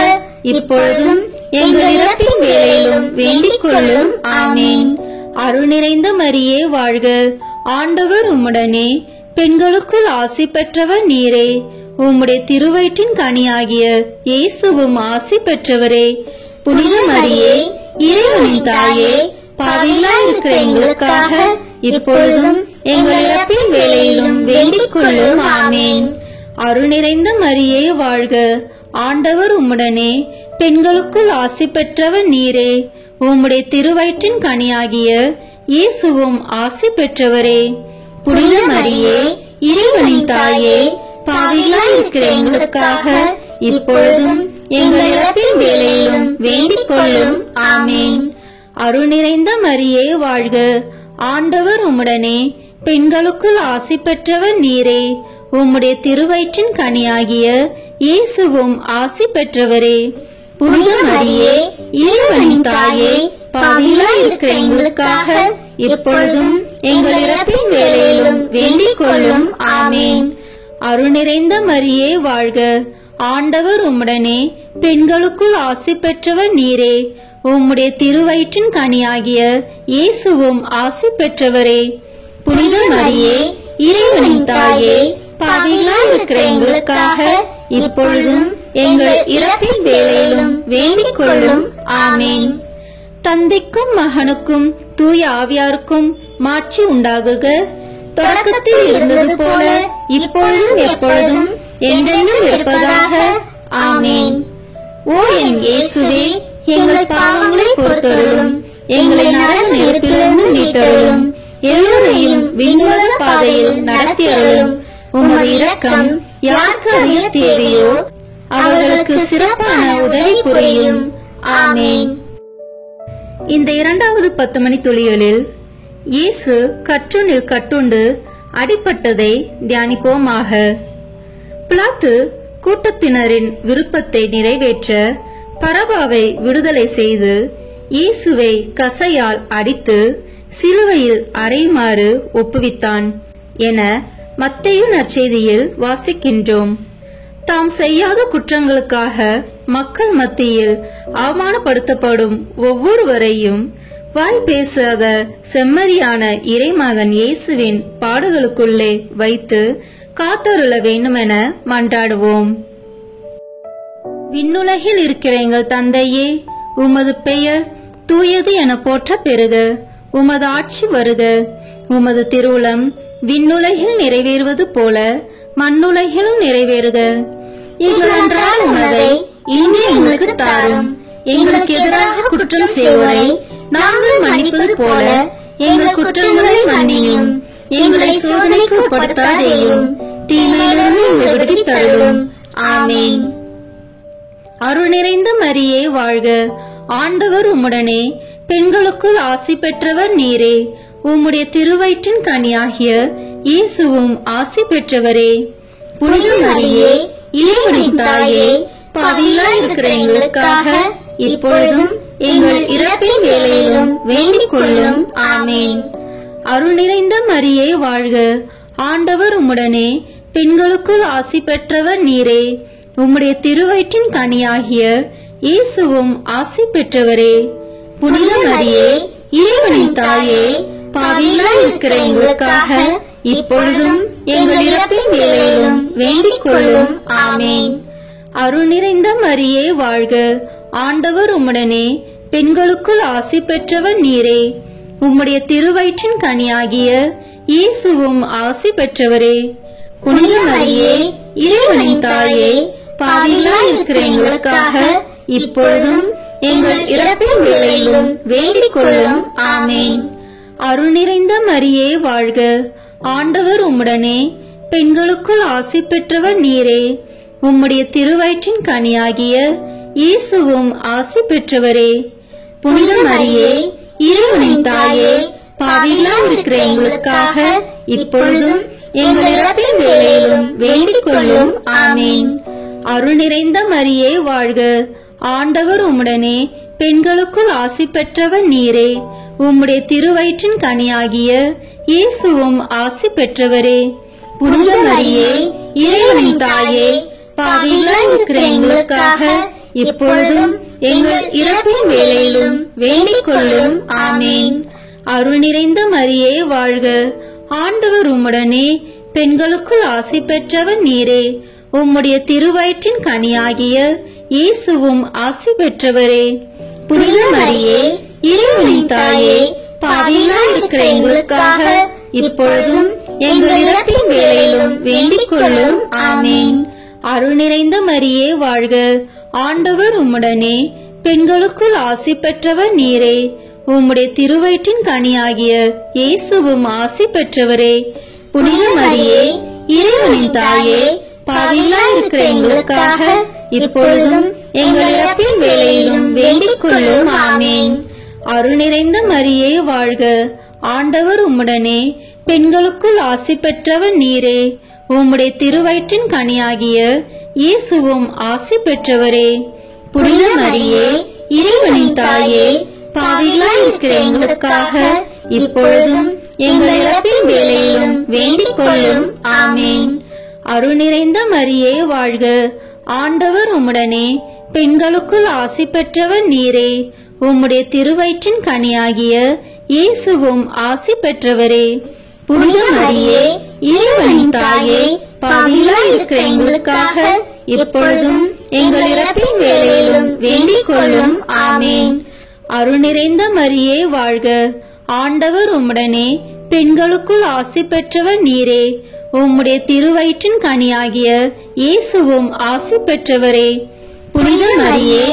இப்பொழுதும் எங்கள் இறப்பின் வேளையிலும் வேண்டிக் கொள்ளும். ஆமென். அருள் நிறைந்த மரியே வாழ்க, ஆண்டவர் உம்முடனே, பெண்களுக்குள் ஆசி பெற்றவர் நீரே. உம்முடைய திருவயிற்றின் கனியாகிய இயேசுவும் ஆசி பெற்றவரே. புனித மரியே, இறைவனின் தாயே, பாவிகளாய் இருக்கிற எங்களுக்காக இப்பொழுதும் எங்கள் இறப்பின் வேளையிலும் வேண்டிக் கொள்ளும். ஆமென். அருள் நிறைந்த மரியே வாழ்க, ஆண்டவர் உம்முடனே, பெண்களுக்குள் ஆசி பெற்றவர் நீரே. உம்முடைய திருவயிற்றின் கனியாகிய இயேசுவும் ஆசி பெற்றவரே. புனித மரியே, இறைவனின் தாயே, பாவிகளாய் இருக்கிற எங்களுக்காக இப்பொழுதும் எங்கள் இறப்பின் வேளையிலும் வேண்டிக் கொள்ளும். ஆமென். அருள் நிறைந்த மரியே வாழ்க, ஆண்டவர் உம்முடனே, பெண்களுக்குள் ஆசி பெற்றவர் நீரே. உம்முடைய திருவயிற்றின் கனியாகிய இயேசுவும் ஆசி பெற்றவரே. புனித மரியே, இறைவனின் தாயே, பாவிகளாய் இருக்கிற எங்களுக்காக இப்பொழுதும் எங்கள் இறப்பின் வேளையிலும் வேண்டிக் கொள்ளும். ஆமென். அருள் நிறைந்த மரியே வாழ்க, ஆண்டவர் உம்முடனே, பெண்களுக்குள் ஆசி பெற்றவர் நீரே. உம்முடைய திருவயிற்றின் கனியாகிய இயேசுவும் ஆசி பெற்றவரே. புனித மரியே, இறைவனின் தாயே, பாவிகளாய் இருக்கிற எங்களுக்காக இப்பொழுதும் எங்கள் இறப்பின் வேளையிலும் வேண்டிக் கொள்ளும். ஆமென். தந்தைக்கும் மகனுக்கும் தூய ஆவியாருக்கும் மாட்சி உண்டாகுக. தொடக்கத்தில் இருந்தது போல இப்பொழுதும் எப்பொழுதும் என்றென்றும் இருப்பதாக. ஆமென். ஓ என் இயேசுவே, எங்கள் பாவங்களை பொறுத்தருளும், எங்களை நரக நெருப்பிலிருந்து மீட்டருளும், எல்லோரையும் விண்ணுலக பாதையில் நடத்தி அருளும். உமது இரக்கம் யாருக்கு அறிய தேவையோ அவர்களுக்கு சிறப்பான உதவி புரியும். ஆமென். இந்த இரண்டாவது 10 மணி துளிகளில் இயேசு கற்றுண்டில் கட்டுண்டு அடிபட்டதை தியானிப்போமாக. பிலாத்து கூட்டத்தினரின் விருப்பத்தை நிறைவேற்ற பரபாவை விடுதலை செய்து இயேசுவை கசையால் அடித்து சிலுவையில் அறையுமாறு ஒப்புவித்தான் என மத்தேயு நற்செய்தியில் வாசிக்கின்றோம். தாம் செய்யாத குற்றங்களுக்காக மக்கள் மத்தியில் அவமானப்படுத்தப்படும் ஒவ்வொருவரையும் வாய் பேசாத செம்மறியான இறைமகன் இயேசுவின் பாடுகளுக்குள்ளே வைத்து காத்தருள வேண்டுமென மன்றாடுவோம். விண்ணுலகில் இருக்கிற எங்கள் தந்தையே, உமது பெயர் தூயது என போற்ற பெறுக. உமது ஆட்சி வருக. உமது திருவுளம் விண்ணுலகில் நிறைவேறுவது போல மண்ணுலகிலும் நிறைவேறுக. எங்கள் அன்றாட உணவை இன்று எங்களுக்கு தாரும். எங்களுக்கு எதிராக குற்றம் செய்வோரை நாங்கள் மன்னிப்பது போல எங்கள் குற்றங்களை மன்னியும். எங்களை சோதனைக்கு உட்படுத்தாதேயும், தீமையிலிருந்து எங்களை விடுவித்து தருளும். ஆமென். அருள் நிறைந்த மரியே வாழ்க. ஆண்டவர் உம்முடனே, பெண்களுக்குள் ஆசி பெற்றவர் நீரே. உம்முடைய திருவயிற்றின் கனியாகிய இயேசுவும் ஆசி பெற்றவரே. புனித மரியே, இறைவனின் தாயே, பாவிகளாய் இருக்கிற எங்களுக்காக இப்பொழுதும் எங்கள் இறப்பின் வேளையிலும் வேண்டிக் கொள்ளும். ஆமென். அருள் நிறைந்த மரியே வாழ்க. ஆண்டவர் உம்முடனே, பெண்களுக்குள் ஆசி பெற்றவர் நீரே. உம்முடைய திருவயிற்றின் கனியாகிய இயேசுவும் ஆசி பெற்றவரே. புனித மரியே, இறைவனின் தாயே, பாவிகளாய் இருக்கிற எங்களுக்காக இப்பொழுதும் எங்கள் இறப்பின் வேளையிலும் வேண்டிக் கொள்ளும். ஆமென். அருள் நிறைந்த மரியே வாழ்க. ஆண்டவர் உம்முடனே, பெண்களுக்குள் ஆசி பெற்றவர் நீரே. உம்முடைய திருவயிற்றின் கனியாகிய இயேசுவும் ஆசி பெற்றவரே. புனித மரியே, இறைவனின் தாயே, பாவிகளாய் இருக்கிற எங்களுக்காக இப்பொழுதும் எங்கள் இறப்பின் வேளையிலும் வேண்டிக் கொள்ளும். ஆமென். அருள் நிறைந்த மரியே வாழ்க. ஆண்டவர் உம்முடனே, பெண்களுக்குள் ஆசி பெற்றவர் நீரே. உம்முடைய திருவயிற்றின் கனியாகிய இயேசுவும் ஆசி பெற்றவரே. புனித மரியே, இறைவனின் தாயே, பாவிகளாய் இருக்கிற எங்களுக்காக இப்பொழுதும் எங்கள் இறப்பின் வேளையிலும் வேண்டிக் கொள்ளும். ஆமென். அருள் நிறைந்த மரியே வாழ்க. ஆண்டவர் உம்முடனே, பெண்களுக்குள் ஆசி பெற்றவர் நீரே. உம்முடைய திருவயிற்றின் கனியாகிய இயேசுவும் ஆசி பெற்றவரே. புனித மரியே, இறைவனின் தாயே, பாவிகளாய் இருக்கிற எங்களுக்காக இப்பொழுதும் எங்கள் இறப்பின் வேளையிலும் வேண்டிக் கொள்ளும். ஆமென். அருள் நிறைந்த மரியே வாழ்க. ஆண்டவர் உம்முடனே, பெண்களுக்குள் ஆசி பெற்றவர் நீரே. உம்முடைய திருவயிற்றின் கனியாகிய இயேசுவும் ஆசி பெற்றவரே. புனித மரியே, இறைவனின் தாயே, பாவிகளாய் இருக்கிற எங்களுக்காக இப்பொழுதும் எங்கள் இறப்பின் வேளையிலும் வேண்டிக் கொள்ளும். ஆமென். அருள் நிறைந்த மரியே வாழ்க. ஆண்டவர் உம்முடனே, பெண்களுக்குள் ஆசி பெற்றவர் நீரே. உம்முடைய திருவயிற்றின் கனியாகிய இயேசுவும் ஆசி பெற்றவரே. புனித மரியே, இறைவனின் தாயே, பாவிகளாய் இருக்கிற எங்களுக்காக இப்பொழுதும் எங்கள் இறப்பின் வேளையிலும் வேண்டிக் கொள்ளும். ஆமென். அருள் நிறைந்த மரியே வாழ்க. ஆண்டவர் உம்முடனே, பெண்களுக்குள் ஆசி பெற்றவர் நீரே. உம்முடைய திருவயிற்றின் கனியாகிய இயேசுவும் ஆசி பெற்றவரே. புனித மரியே, இறைவனின் தாயே, பாவிகளாய் இருக்கிற எங்களுக்காக இப்பொழுதும் எங்கள் இறப்பின் வேளையிலும் வேண்டிக் கொள்ளும். ஆமென். அருள் நிறைந்த மரியே வாழ்க. ஆண்டவர் உம்முடனே, பெண்களுக்குள் ஆசி பெற்றவர் நீரே. உம்முடைய திருவயிற்றின் கனியாகிய இயேசுவும் ஆசி பெற்றவரே. புனித மரியே, இறைவனின் தாயே, பாவிகளாய் இருக்கிற எங்களுக்காக இப்பொழுதும் எங்கள் இறப்பின் வேளையிலும் வேண்டிக் கொள்ளும். ஆமென். அருள் நிறைந்த மரியே வாழ்க. ஆண்டவர் உம்முடனே, பெண்களுக்குள் ஆசி பெற்றவர் நீரே. உம்முடைய திருவயிற்றின் கனியாகிய இயேசுவும் ஆசி பெற்றவரே. புனித மரியே,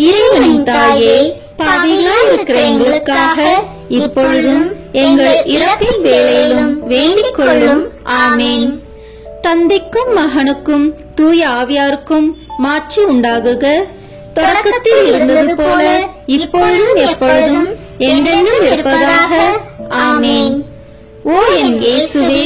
இறைவனின் தாயே, பாவிகளாய் இருக்கிற எங்களுக்காக இப்பொழுதும் எங்கள் இறப்பின் வேளையிலும் வேண்டிக் கொள்ளும். ஆமென். தந்தைக்கும் மகனுக்கும் தூய ஆவியாருக்கும் மாட்சி உண்டாகுக. தொடக்கத்தில் இருந்தது போல இப்பொழுதும் எப்பொழுதும் என்றென்றும் இருப்பதாக. ஆமென். ஓ என் இயேசுவே,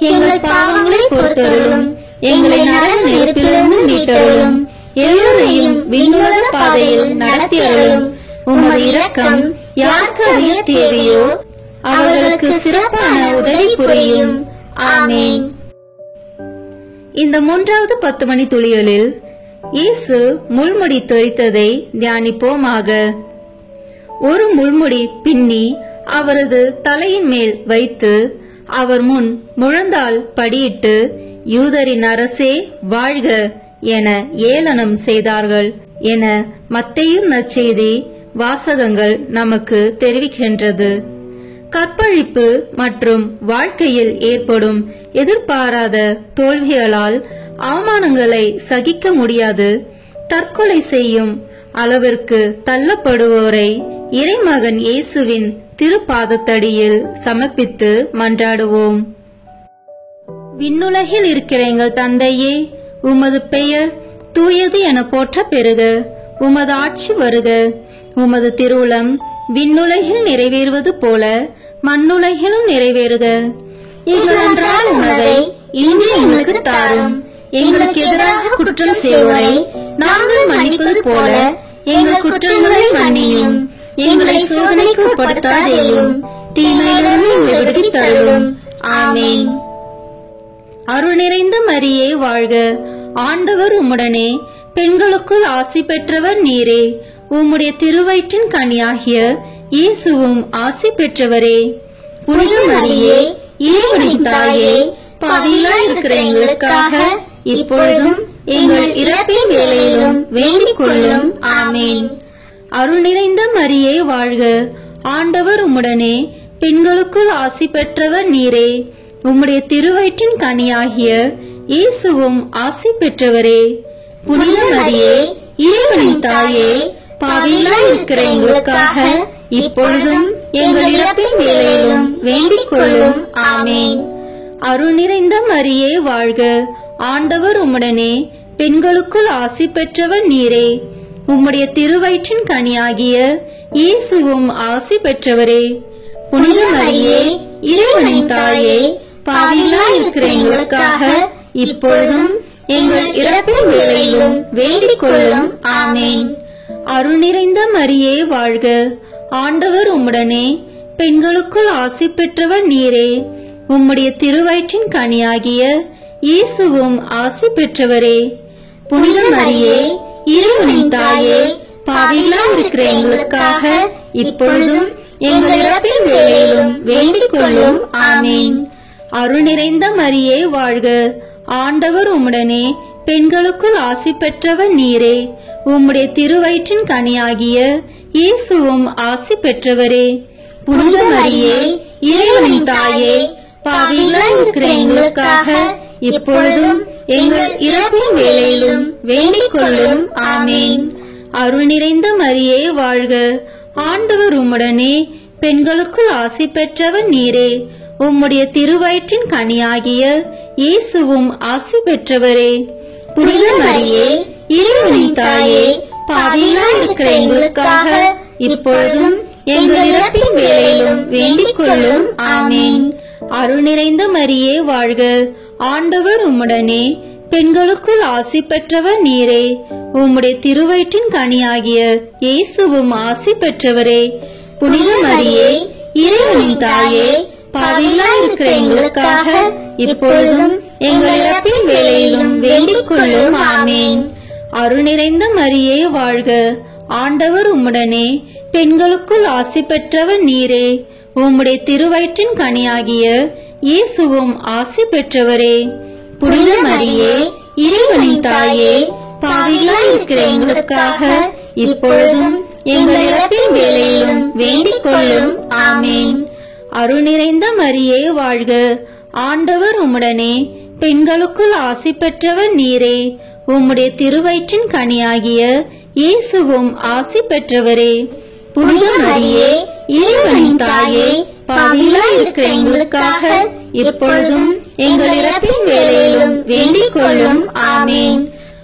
எங்கள் பாவங்களை பொறுத்தருளும். எங்களை நரக நெருப்பிலிருந்து மீட்டருளும். எல்லோரையும் விண்ணுலக பாதையில் நடத்தி அருளும். உமது இரக்கம் யாருக்கு அறிய தேவையோ அவர்களுக்கு சிறப்பான உதவி புரியும். ஆமென். இந்த 3வது 10 மணி துளிகளில் இயேசு முள்முடி தரித்ததை தியானிப்போமாக. ஒரு முள்முடி பின்னி அவரது தலையின் மேல் வைத்து அவர் முன் முழந்தாள் படியிட்டு, யூதரின் அரசே வாழ்க என ஏளனம் செய்தார்கள் என மத்தேயு நற்செய்தி வாசகங்கள் நமக்கு தெரிவிக்கின்றது. கற்பழிப்பு மற்றும் வாழ்க்கையில் ஏற்படும் எதிர்பாராத தோல்விகளால் அவமானங்களை சகிக்க முடியாது தற்கொலை செய்யும் அளவிற்கு தள்ளப்படுவோரை இறைமகன் இயேசுவின் திருப்பாதத்தடியில் சமர்ப்பித்து மன்றாடுவோம். விண்ணுலகில் இருக்கிற எங்கள் தந்தையே, உமது பெயர் தூயது என போற்ற பெறுக. உமது ஆட்சி வருக. உமது திருவுளம் விண்ணுலகில் நிறைவேறுவது போல மண்ணுலகிலும் நிறைவேறுக. எங்கள் அன்றாட உணவை இன்று எங்களுக்கு தாரும். எங்களுக்கு எதிராக குற்றம் செய்வோரை நாங்கள் மன்னிப்பது போல எங்கள் குற்றங்களை மன்னியும். எங்களை சோதனைக்கு உட்படுத்தாதேயும், தீமையிலிருந்து எங்களை விடுவித்து தருளும். ஆமென். அருள் நிறைந்த மரியே வாழ்க. ஆண்டவர் உம்முடனே, பெண்களுக்குள் ஆசி பெற்றவர் நீரே. உம்முடைய திருவயிற்றின் கனியாகிய இயேசுவும் ஆசி பெற்றவரே. புனித மரியே, இறைவனின் தாயே, பாவிகளாய் இருக்கிற எங்களுக்காக இப்பொழுதும் எங்கள் இறப்பின் வேளையிலும் வேண்டிக் கொள்ளும். ஆமென். அருள் நிறைந்த மரியே வாழ்க. ஆண்டவர் உம்முடனே, பெண்களுக்குள் ஆசி பெற்றவர் நீரே. உம்முடைய திருவயிற்றின் கனியாகிய இயேசுவும் ஆசி பெற்றவரே. புனித மரியே, இறைவனின் தாயே, பாவிகளாய் இருக்கிற எங்களுக்காக இப்பொழுதும் எங்கள் இறப்பின் வேளையிலும் வேண்டிக் கொள்ளும். ஆமென். அருள் நிறைந்த மரியே வாழ்க. ஆண்டவர் உம்முடனே, பெண்களுக்குள் ஆசி பெற்றவர் நீரே. உம்முடைய திருவயிற்றின் கனியாகிய இயேசுவும் ஆசி பெற்றவரே. புனித மரியே, இறைவனின் தாயே, பாவிகளாய் இருக்கிற எங்களுக்காக இப்பொழுதும் எங்கள் இறப்பின் வேளையிலும் வேண்டிக் கொள்ளும். ஆமென். அருள் நிறைந்த மரியே வாழ்க. ஆண்டவர் உம்முடனே, பெண்களுக்குள் ஆசி பெற்றவர் நீரே. உம்முடைய திருவயிற்றின் கனியாகிய இயேசுவும் ஆசி பெற்றவரே. புனித மரியே, இறைவனின் தாயே, பாவிகளாய் இருக்கிற எங்களுக்காக இப்பொழுதும் எங்கள் இறப்பின் வேளையிலும் வேண்டிக் கொள்ளும். ஆமென். அருள் நிறைந்த மரியே வாழ்க. ஆண்டவர் உம்முடனே, பெண்களுக்குள் ஆசி பெற்றவர் நீரே. உம்முடைய திருவயிற்றின் கனியாகிய இயேசுவும் ஆசி பெற்றவரே. புனித மரியே, இறைவனின் தாயே, பாவிகளாய் இருக்கிற எங்களுக்காக இப்பொழுதும் எங்கள் இறப்பின் வேளையிலும் வேண்டிக் கொள்ளும். ஆமென். அருள் நிறைந்த மரியே வாழ்க. ஆண்டவர் உம்முடனே, பெண்களுக்குள் ஆசி பெற்றவர் நீரே. உம்முடைய திருவயிற்றின் கனியாகிய இயேசுவும் ஆசி பெற்றவரே. புனித மரியே, இறைவனின் தாயே, பாவிகளாய் இருக்கிற எங்களுக்காக இப்பொழுதும் எங்கள் இறப்பின் வேளையிலும் வேண்டிக் கொள்ளும். ஆமென். அருள் நிறைந்த மரியே வாழ்க. ஆண்டவர் உம்முடனே, பெண்களுக்குள் ஆசி பெற்றவர் நீரே. உம்முடைய திருவயிற்றின் கனியாகிய இயேசுவும் ஆசி பெற்றவரே. புனித மரியே, இறைவனின் தாயே, பாவிகளாய் இருக்கிற எங்களுக்காக இப்பொழுதும் எங்கள் இறப்பின் வேளையிலும் வேண்டிக் கொள்ளும். ஆமென். அருள் நிறைந்த மரியே வாழ்க. ஆண்டவர் உம்முடனே, பெண்களுக்குள் ஆசி பெற்றவர் நீரே. உம்முடைய திருவயிற்றின் கனியாகிய இயேசுவும் ஆசி பெற்றவரே. புனித மரியே, இறைவனின் தாயே, பாவிகளாய் இருக்கிற எங்களுக்காக இப்பொழுதும் எங்கள் இறப்பின் வேளையிலும் வேண்டிக் கொள்ளும். ஆமென். அருள் நிறைந்த மரியே வாழ்க. ஆண்டவர் உம்முடனே, பெண்களுக்குள் ஆசி பெற்றவர் நீரே. உம்முடைய திருவயிற்றின் கனியாகிய இயேசுவும் ஆசி பெற்றவரே. புனித மரியே, இறைவனின் தாயே, பாவிகளாய் இருக்கிற எங்களுக்காக இப்பொழுதும் எங்கள் இறப்பின் வேளையிலும் வேண்டிக் கொள்ளும். ஆமென்.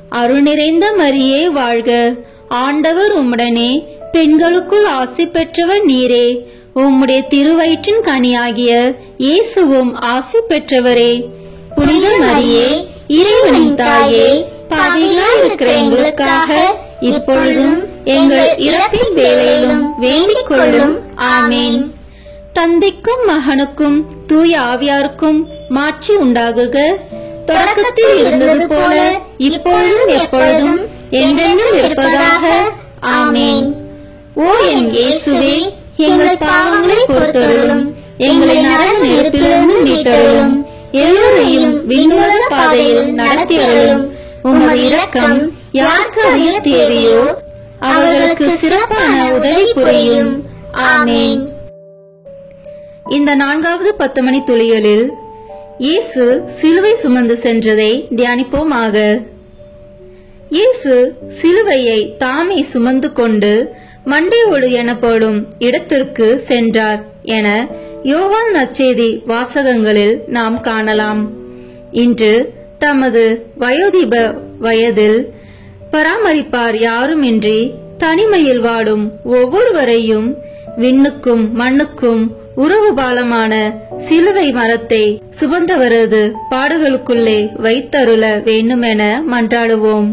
அருள் நிறைந்த மரியே வாழ்க. ஆண்டவர் உம்முடனே, பெண்களுக்குள் ஆசி பெற்றவர் நீரே. உம்முடைய திருவயிற்றின் கனியாகிய இயேசுவும் ஆசி பெற்றவரே. புனித மரியே, இறைவனின் தாயே, பாவிகளாய் இருக்கிற எங்களுக்காக இப்பொழுதும் எங்கள் இறப்பின் வேளையிலும் வேண்டிக் கொள்ளும். ஆமென். தந்தைக்கும் மகனுக்கும் தூய ஆவியாருக்கும் மாட்சி உண்டாகுக. தொடக்கத்தில் இருந்தது போல இப்பொழுதும் எப்பொழுதும் என்றென்றும் இருப்பதாக. ஆமென். ஓ என் இயேசுவே, எங்கள் பாவங்களை பொறுத்தருளும், எங்களை நரக நெருப்பிலிருந்து மீட்டருளும். எல்லோரையும் விண்ணுலக பாதையில் நடத்தியருளும். உமது இரக்கம் யாருக்கு அதிக தேவையோ அவர்களுக்கு சிறப்பான உதவி புரியும். ஆமேன். இந்த 4வது 10 மணி துளிகளில் இயேசு சிலுவை சுமந்து சென்றதை தியானிப்போமாக. இயேசு சிலுவையை தாமே சுமந்து கொண்டு மண்டையோடு எனப்படும் இடத்திற்கு சென்றார் என யோவான் நற்செய்தி வாசகங்களில் நாம் காணலாம். இன்று தமது வயோதிப வயதில் பராமரிப்பார் யாருமின்றி தனிமையில் வாடும் ஒவ்வொருவரையும் விண்ணுக்கும் மண்ணுக்கும் உறவு பாலமான சிலுவை மரத்தை சுமந்தவரது பாடுகளுக்குள்ளே வைத்தருள வேண்டுமென மன்றாடுவோம்.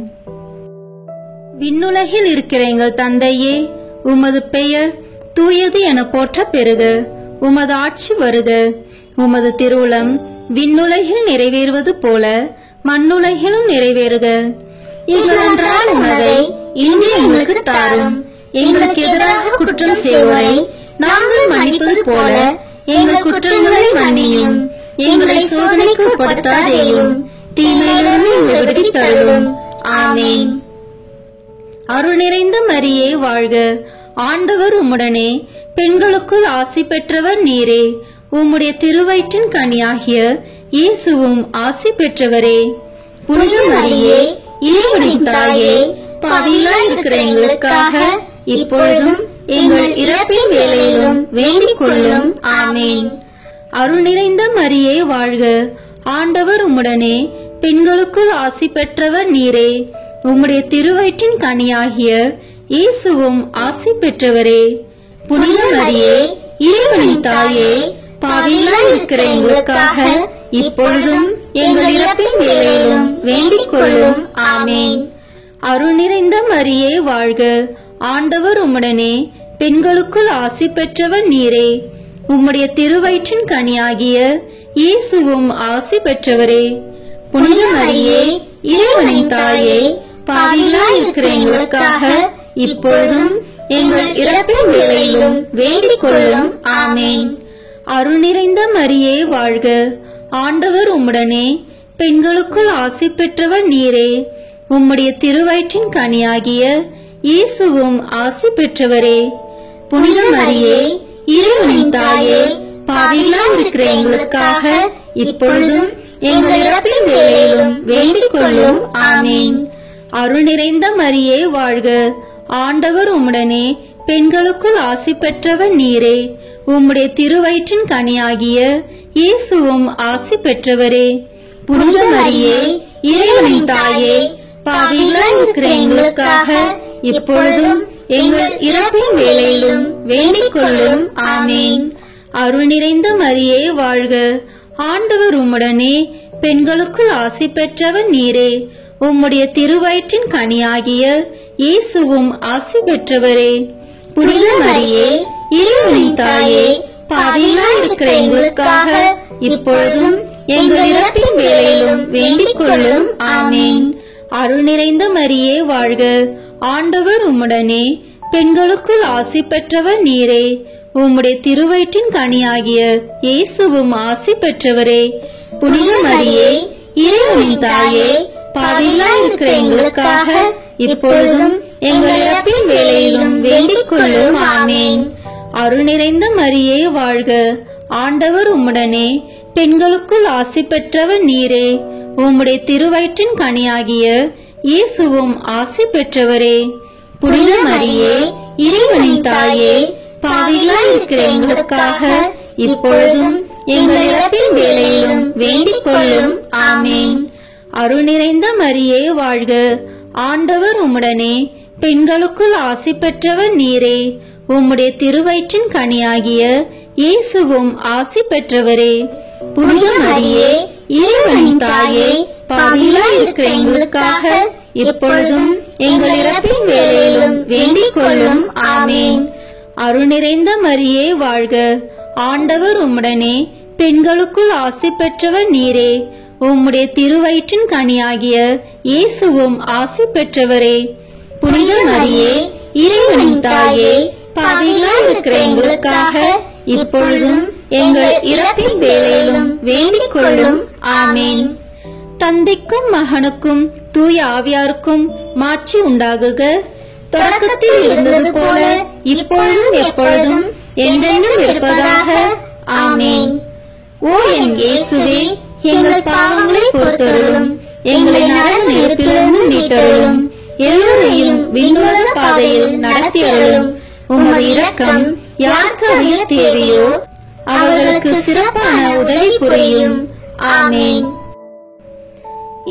விண்ணுலகில் இருக்கிற எங்கள் தந்தையே, உமது பெயர் தூயது என போற்ற பெறுக. உமது ஆட்சி வருக. உமது திருவுளம் விண்ணுலகில் நிறைவேறுவது போல மண்ணுலகிலும் நிறைவேறுக. எங்கள் அன்றாட உணவை இன்று எங்களுக்கு தாரும். எங்களுக்கு எதிராக குற்றம் செய்வோரை நாங்கள் மன்னிப்பது போல எங்கள் குற்றங்களை மன்னியும். எங்களை சோதனைக்கு உட்படுத்தாதேயும், தீமையிலிருந்து எங்களை விடுவித்தருளும். ஆமேன். அருள் நிறைந்த மரியே வாழ்க. ஆண்டவர் உம்முடனே, பெண்களுக்குள் ஆசி பெற்றவர் நீரே. உம்முடைய திருவயிற்றின் கனியாகிய இயேசுவும் ஆசி பெற்றவரே. புனித மரியே, இறைவனின் தாயே, பாவிகளாய் இருக்கிற எங்களுக்காக இப்பொழுதும் எங்கள் இறப்பின் வேளையிலும் வேண்டிக் கொள்ளும். ஆமேன். அருள் நிறைந்த மரியே வாழ்க. ஆண்டவர் உம்முடனே, பெண்களுக்குள் ஆசி பெற்றவர் நீரே. உம்முடைய திருவயிற்றின் கனியாகிய இயேசுவும் ஆசி பெற்றவரே. புனித மரியே, இறைவனின் தாயே, பாவிகளாய் இருக்கிற எங்களுக்காக இப்பொழுதும் எங்கள் இறப்பின் வேளையிலும் வேண்டிக் கொள்ளும். ஆமேன். அருள் நிறைந்த மரியே வாழ்க. ஆண்டவர் உம்முடனே, பெண்களுக்குள் ஆசி பெற்றவர் நீரே. உம்முடைய திருவயிற்றின் கனியாகிய இயேசுவும் ஆசி பெற்றவரே. புனித மரியே, இறைவனின் தாயே, பாவிகளாய் இருக்கிற எங்களுக்காக இப்பொழுதும் எங்கள் இறப்பின் வேளையிலும் வேண்டிக் கொள்ளும். ஆமேன். அருள் நிறைந்த மரியே வாழ்க. ஆண்டவர் உம்முடனே, பெண்களுக்குள் ஆசி பெற்றவர் நீரே. உம்முடைய திருவயிற்றின் கனியாகிய இயேசுவும் ஆசி பெற்றவரே. புனித மரியே, இறைவனின் தாயே, பாவிகளாய் இருக்கிற எங்களுக்காக இப்பொழுதும் எங்கள் இறப்பின் வேளையிலும் வேண்டிக் கொள்ளும். ஆமேன். அருள் நிறைந்த மரியே வாழ்க. ஆண்டவர் உம்முடனே, பெண்களுக்குள் ஆசி பெற்றவர் நீரே. உம்முடைய திருவயிற்றின் கனியாகிய இயேசுவும் ஆசி பெற்றவரே. புனித மரியே, இறைவனின் தாயே, பாவிகளாய் இருக்கிற எங்களுக்காக இப்பொழுதும் எங்கள் இறப்பின் வேளையிலும் வேண்டிக் கொள்ளும். ஆமேன். அருள் நிறைந்த மரியே வாழ்க. ஆண்டவர் உம்முடனே, பெண்களுக்குள் ஆசி பெற்றவர் நீரே. உம்முடைய திருவயிற்றின் கனியாகிய இயேசுவும் ஆசி பெற்றவரே. புனித மரியே, இறைவனின் தாயே, பாவிகளாய் இருக்கிற எங்களுக்காக இப்பொழுதும் எங்கள் இறப்பின் வேளையிலும் வேண்டிக் கொள்ளும். ஆமேன். அருள் நிறைந்த மரியே வாழ்க. ஆண்டவர் உம்முடனே, பெண்களுக்குள் ஆசி பெற்றவர் நீரே. உம்முடைய திருவயிற்றின் கனியாகிய இயேசுவும் ஆசி பெற்றவரே. புனித மரியே, இறைவனின் தாயே, பாவிகளாய் இருக்கிற எங்களுக்காக இப்பொழுதும் எங்கள் இறப்பின் வேளையிலும் வேண்டிக் கொள்ளும். ஆமேன். அருள் நிறைந்த மரியே வாழ்க. ஆண்டவர் உம்முடனே, பெண்களுக்குள் ஆசி பெற்றவர் நீரே. உம்முடைய திருவயிற்றின் கனியாகிய இயேசுவும் ஆசி பெற்றவரே. புனித மரியே, இறைவனின் தாயே, பாவிகளாய் இருக்கிற எங்களுக்காக இப்பொழுதும் எங்கள் இறப்பின் வேளையிலும் வேண்டிக் கொள்ளும். ஆமேன். அருள் நிறைந்த மரியே வாழ்க. ஆண்டவர் உம்முடனே, பெண்களுக்குள் ஆசி பெற்றவர் நீரே. உம்முடைய திருவயிற்றின் கனியாகிய இயேசுவும் ஆசி பெற்றவரே. புனித மரியே, இறைவனின் தாயே, பாவிகளாய் இருக்கிற எங்களுக்காக இப்பொழுதும் எங்கள் இறப்பின் வேளையிலும் வேண்டிக் கொள்ளும். ஆமேன். அருள் நிறைந்த மரியே வாழ்க. ஆண்டவர் உம்முடனே, பெண்களுக்குள் ஆசி பெற்றவர் நீரே. உம்முடைய திருவயிற்றின் கனியாகிய இயேசுவும் ஆசி பெற்றவரே. புனித மரியே, இறைவனின் தாயே, பாவிகளாய் இருக்கிற எங்களுக்காக இப்பொழுதும் எங்கள் இறப்பின் வேளையிலும் வேண்டிக் கொள்ளும். ஆமேன். தந்தைக்கும் மகனுக்கும் தூய ஆவியாருக்கும் மாட்சி உண்டாகுக. தொடக்கத்தில் இருந்தது போல இப்பொழுதும் எப்பொழுதும் என்றென்றும் இருப்பதாக. ஆமேன். ஓ என் இயேசுவே, எங்கள் பாவங்களை பொறுத்தருளும், எங்களை நரக நெருப்பிலிருந்து மீட்டருளும், எல்லோரையும் விண்ணுலக பாதையில் நடத்தி அருளும். உமது இரக்கம் யாருக்கு அறிய தேவையோ அவர்களுக்கு சிறப்பான உதவி புரியும். ஆமேன்.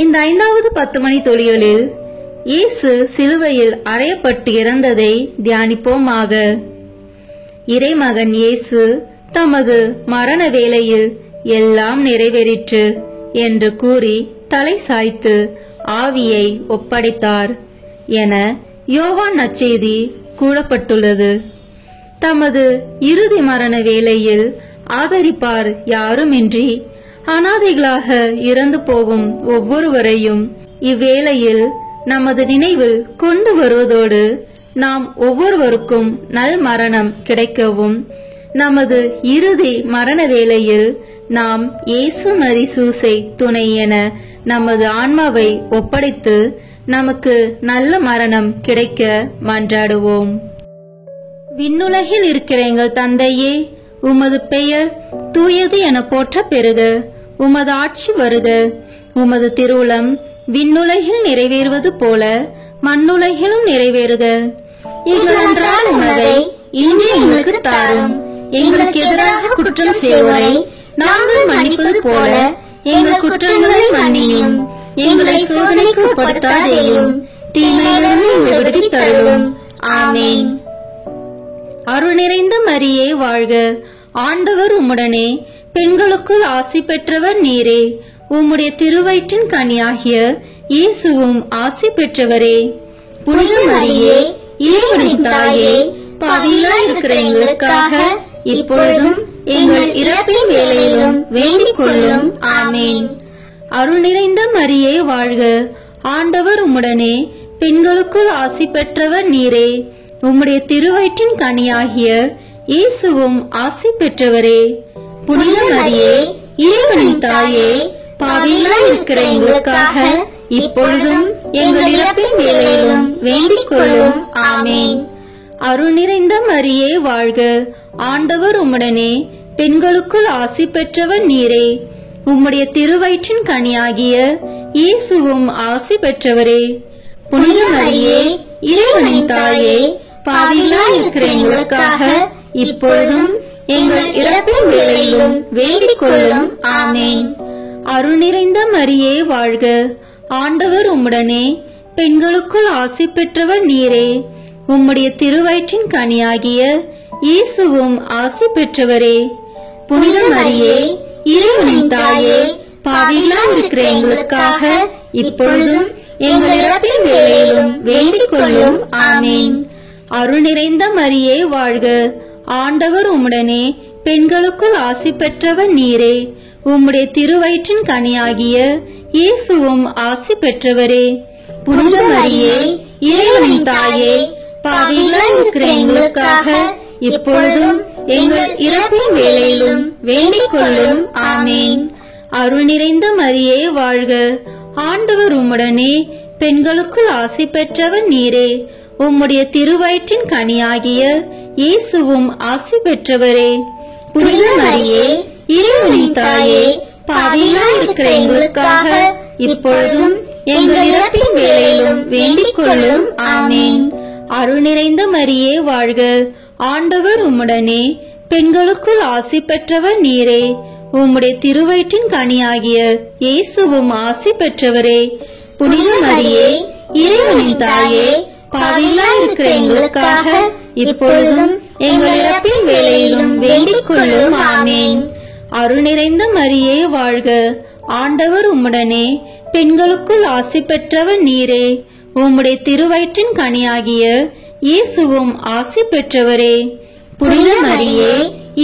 இந்த 5வது 10 மணி தொழிலில் இயேசு சிலுவையில் அறையப்பட்டு இறந்ததை தியானிப்போமாக. இறைமகன் இயேசு தமது மரண வேளையில் எல்லாம் நிறைவேறிற்று என்று கூறி தலை சாய்த்து ஆவியை ஒப்படைத்தார் என யோவான் நற்செய்தி கூறப்பட்டுள்ளது. தமது இறுதி மரண வேளையில் ஆதரிப்பார் யாருமின்றி அனாதைகளாக இறந்து போகும் ஒவ்வொருவரையும் இவ்வேளையில் நமது நினைவில் கொண்டு வருவதோடு நாம் ஒவ்வொருவருக்கும் நல் மரணம் கிடைக்கவும் நமது இறுதி மரண வேளையில் நாம் இயேசு மரி சூசை துணை என நமது ஆன்மாவை ஒப்படைத்து நமக்கு நல்ல மரணம் கிடைக்க மன்றாடுவோம். விண்ணுலகில் இருக்கிற எங்கள் தந்தையே, உமது பெயர் தூயது என போற்ற பெறுக. உமது ஆட்சி வருக. உமது திருவுளம் விண்ணுலகில் நிறைவேறுவது போல மண்ணுலகிலும் நிறைவேறுக. எங்கள் அன்றாட உணவை இன்று எங்களுக்கு தாரும். எங்களுக்கு எதிராக குற்றம் செய்வோரை நாங்கள் மன்னிப்பது போல எங்கள் குற்றங்களை மன்னியும். எங்களை சோதனைக்கு உட்படுத்தாதேயும், தீமையிலிருந்து எங்களை விடுவித்து அருளும். ஆமேன். அருள் நிறைந்த மரியே வாழ்க. ஆண்டவர் உம்முடனே, பெண்களுக்குள் ஆசி பெற்றவர் நீரே. உம்முடைய திருவயிற்றின் கனியாகிய இயேசுவும் ஆசி பெற்றவரே. புனித மரியே, இறைவனின் தாயே, பாவிகளாய் இருக்கிற எங்களுக்காக இப்பொழுதும் எங்கள் இறப்பின் வேளையிலும் வேண்டிக் கொள்ளும். ஆமேன். அருள் நிறைந்த மரியே வாழ்க. ஆண்டவர் உம்முடனே, பெண்களுக்குள் ஆசி பெற்றவர் நீரே. உம்முடைய திருவயிற்றின் கனியாகிய இயேசுவும் ஆசி பெற்றவரே. புனித மரியே, இறைவனின் தாயே, பாவிகளாய் இருக்கிற எங்களுக்காக இப்பொழுதும் எங்கள் இறப்பின் வேளையிலும் வேண்டிக் கொள்ளும். ஆமேன். அருள் நிறைந்த மரியே வாழ்க. ஆண்டவர் உம்முடனே, பெண்களுக்குள் ஆசி பெற்றவர் நீரே. உம்முடைய திருவயிற்றின் கனியாகிய இயேசுவும் ஆசி பெற்றவரே. புனித மரியே, இறைவனின் தாயே, பாவிகளாய் இருக்கிற எங்களுக்காக இப்பொழுதும் எங்கள் இறப்பின் வேளையிலும் வேண்டிக் கொள்ளும். ஆமேன். அருள் நிறைந்த மரியே வாழ்க. ஆண்டவர் உம்முடனே, பெண்களுக்குள் ஆசி பெற்றவர் நீரே. உம்முடைய திருவயிற்றின் கனியாகிய இயேசுவும் ஆசி பெற்றவரே. புனித மரியே, இறைவனின் தாயே, பாவிகளாய் இருக்கிற எங்களுக்காக இப்பொழுதும் எங்கள் இறப்பின் வேளையிலும் வேண்டிக் கொள்ளும். ஆமேன். அருள் நிறைந்த மரியே வாழ்க. ஆண்டவர் உம்முடனே, பெண்களுக்குள் ஆசி பெற்றவர் நீரே. உம்முடைய திருவயிற்றின் கனியாகிய இயேசுவும் ஆசி பெற்றவரே. புனித மரியே, இறைவனின் தாயே, பாவிகளாய் இருக்கிற எங்களுக்காக இப்பொழுதும் எங்கள் இறப்பின் வேளையிலும் வேண்டிக் கொள்ளும். ஆமேன். அருள் நிறைந்த மரியே வாழ்க. ஆண்டவர் உம்முடனே, பெண்களுக்குள் ஆசி பெற்றவர் நீரே. உம்முடைய திருவயிற்றின் கனியாகிய இயேசுவும் ஆசி பெற்றவரே. புனித மரியே, இறைவனின் தாயே, பாவிகளாய் இருக்கிற எங்களுக்காக இப்பொழுதும் எங்கள் இறப்பின் வேளையிலும் வேண்டிக் கொள்ளும். ஆமேன். அருள் நிறைந்த மரியே வாழ்க. ஆண்டவர் உம்முடனே, பெண்களுக்குள் ஆசி பெற்றவர் நீரே. உம்முடைய திருவயிற்றின் கனியாகிய இயேசுவும் ஆசி பெற்றவரே. புனித மரியே, இறைவனின் தாயே, பாவிகளாய் இருக்கிற எங்களுக்காக இப்பொழுதும் எங்கள் இறப்பின் வேளையிலும் வேண்டிக் கொள்ளும். ஆமேன். அருள் நிறைந்த மரியே வாழ்க. ஆண்டவர் உம்முடனே, பெண்களுக்குள் ஆசி பெற்றவர் நீரே. உம்முடைய திருவயிற்றின் கனியாகிய இயேசுவும் ஆசி பெற்றவரே. புனித மரியே,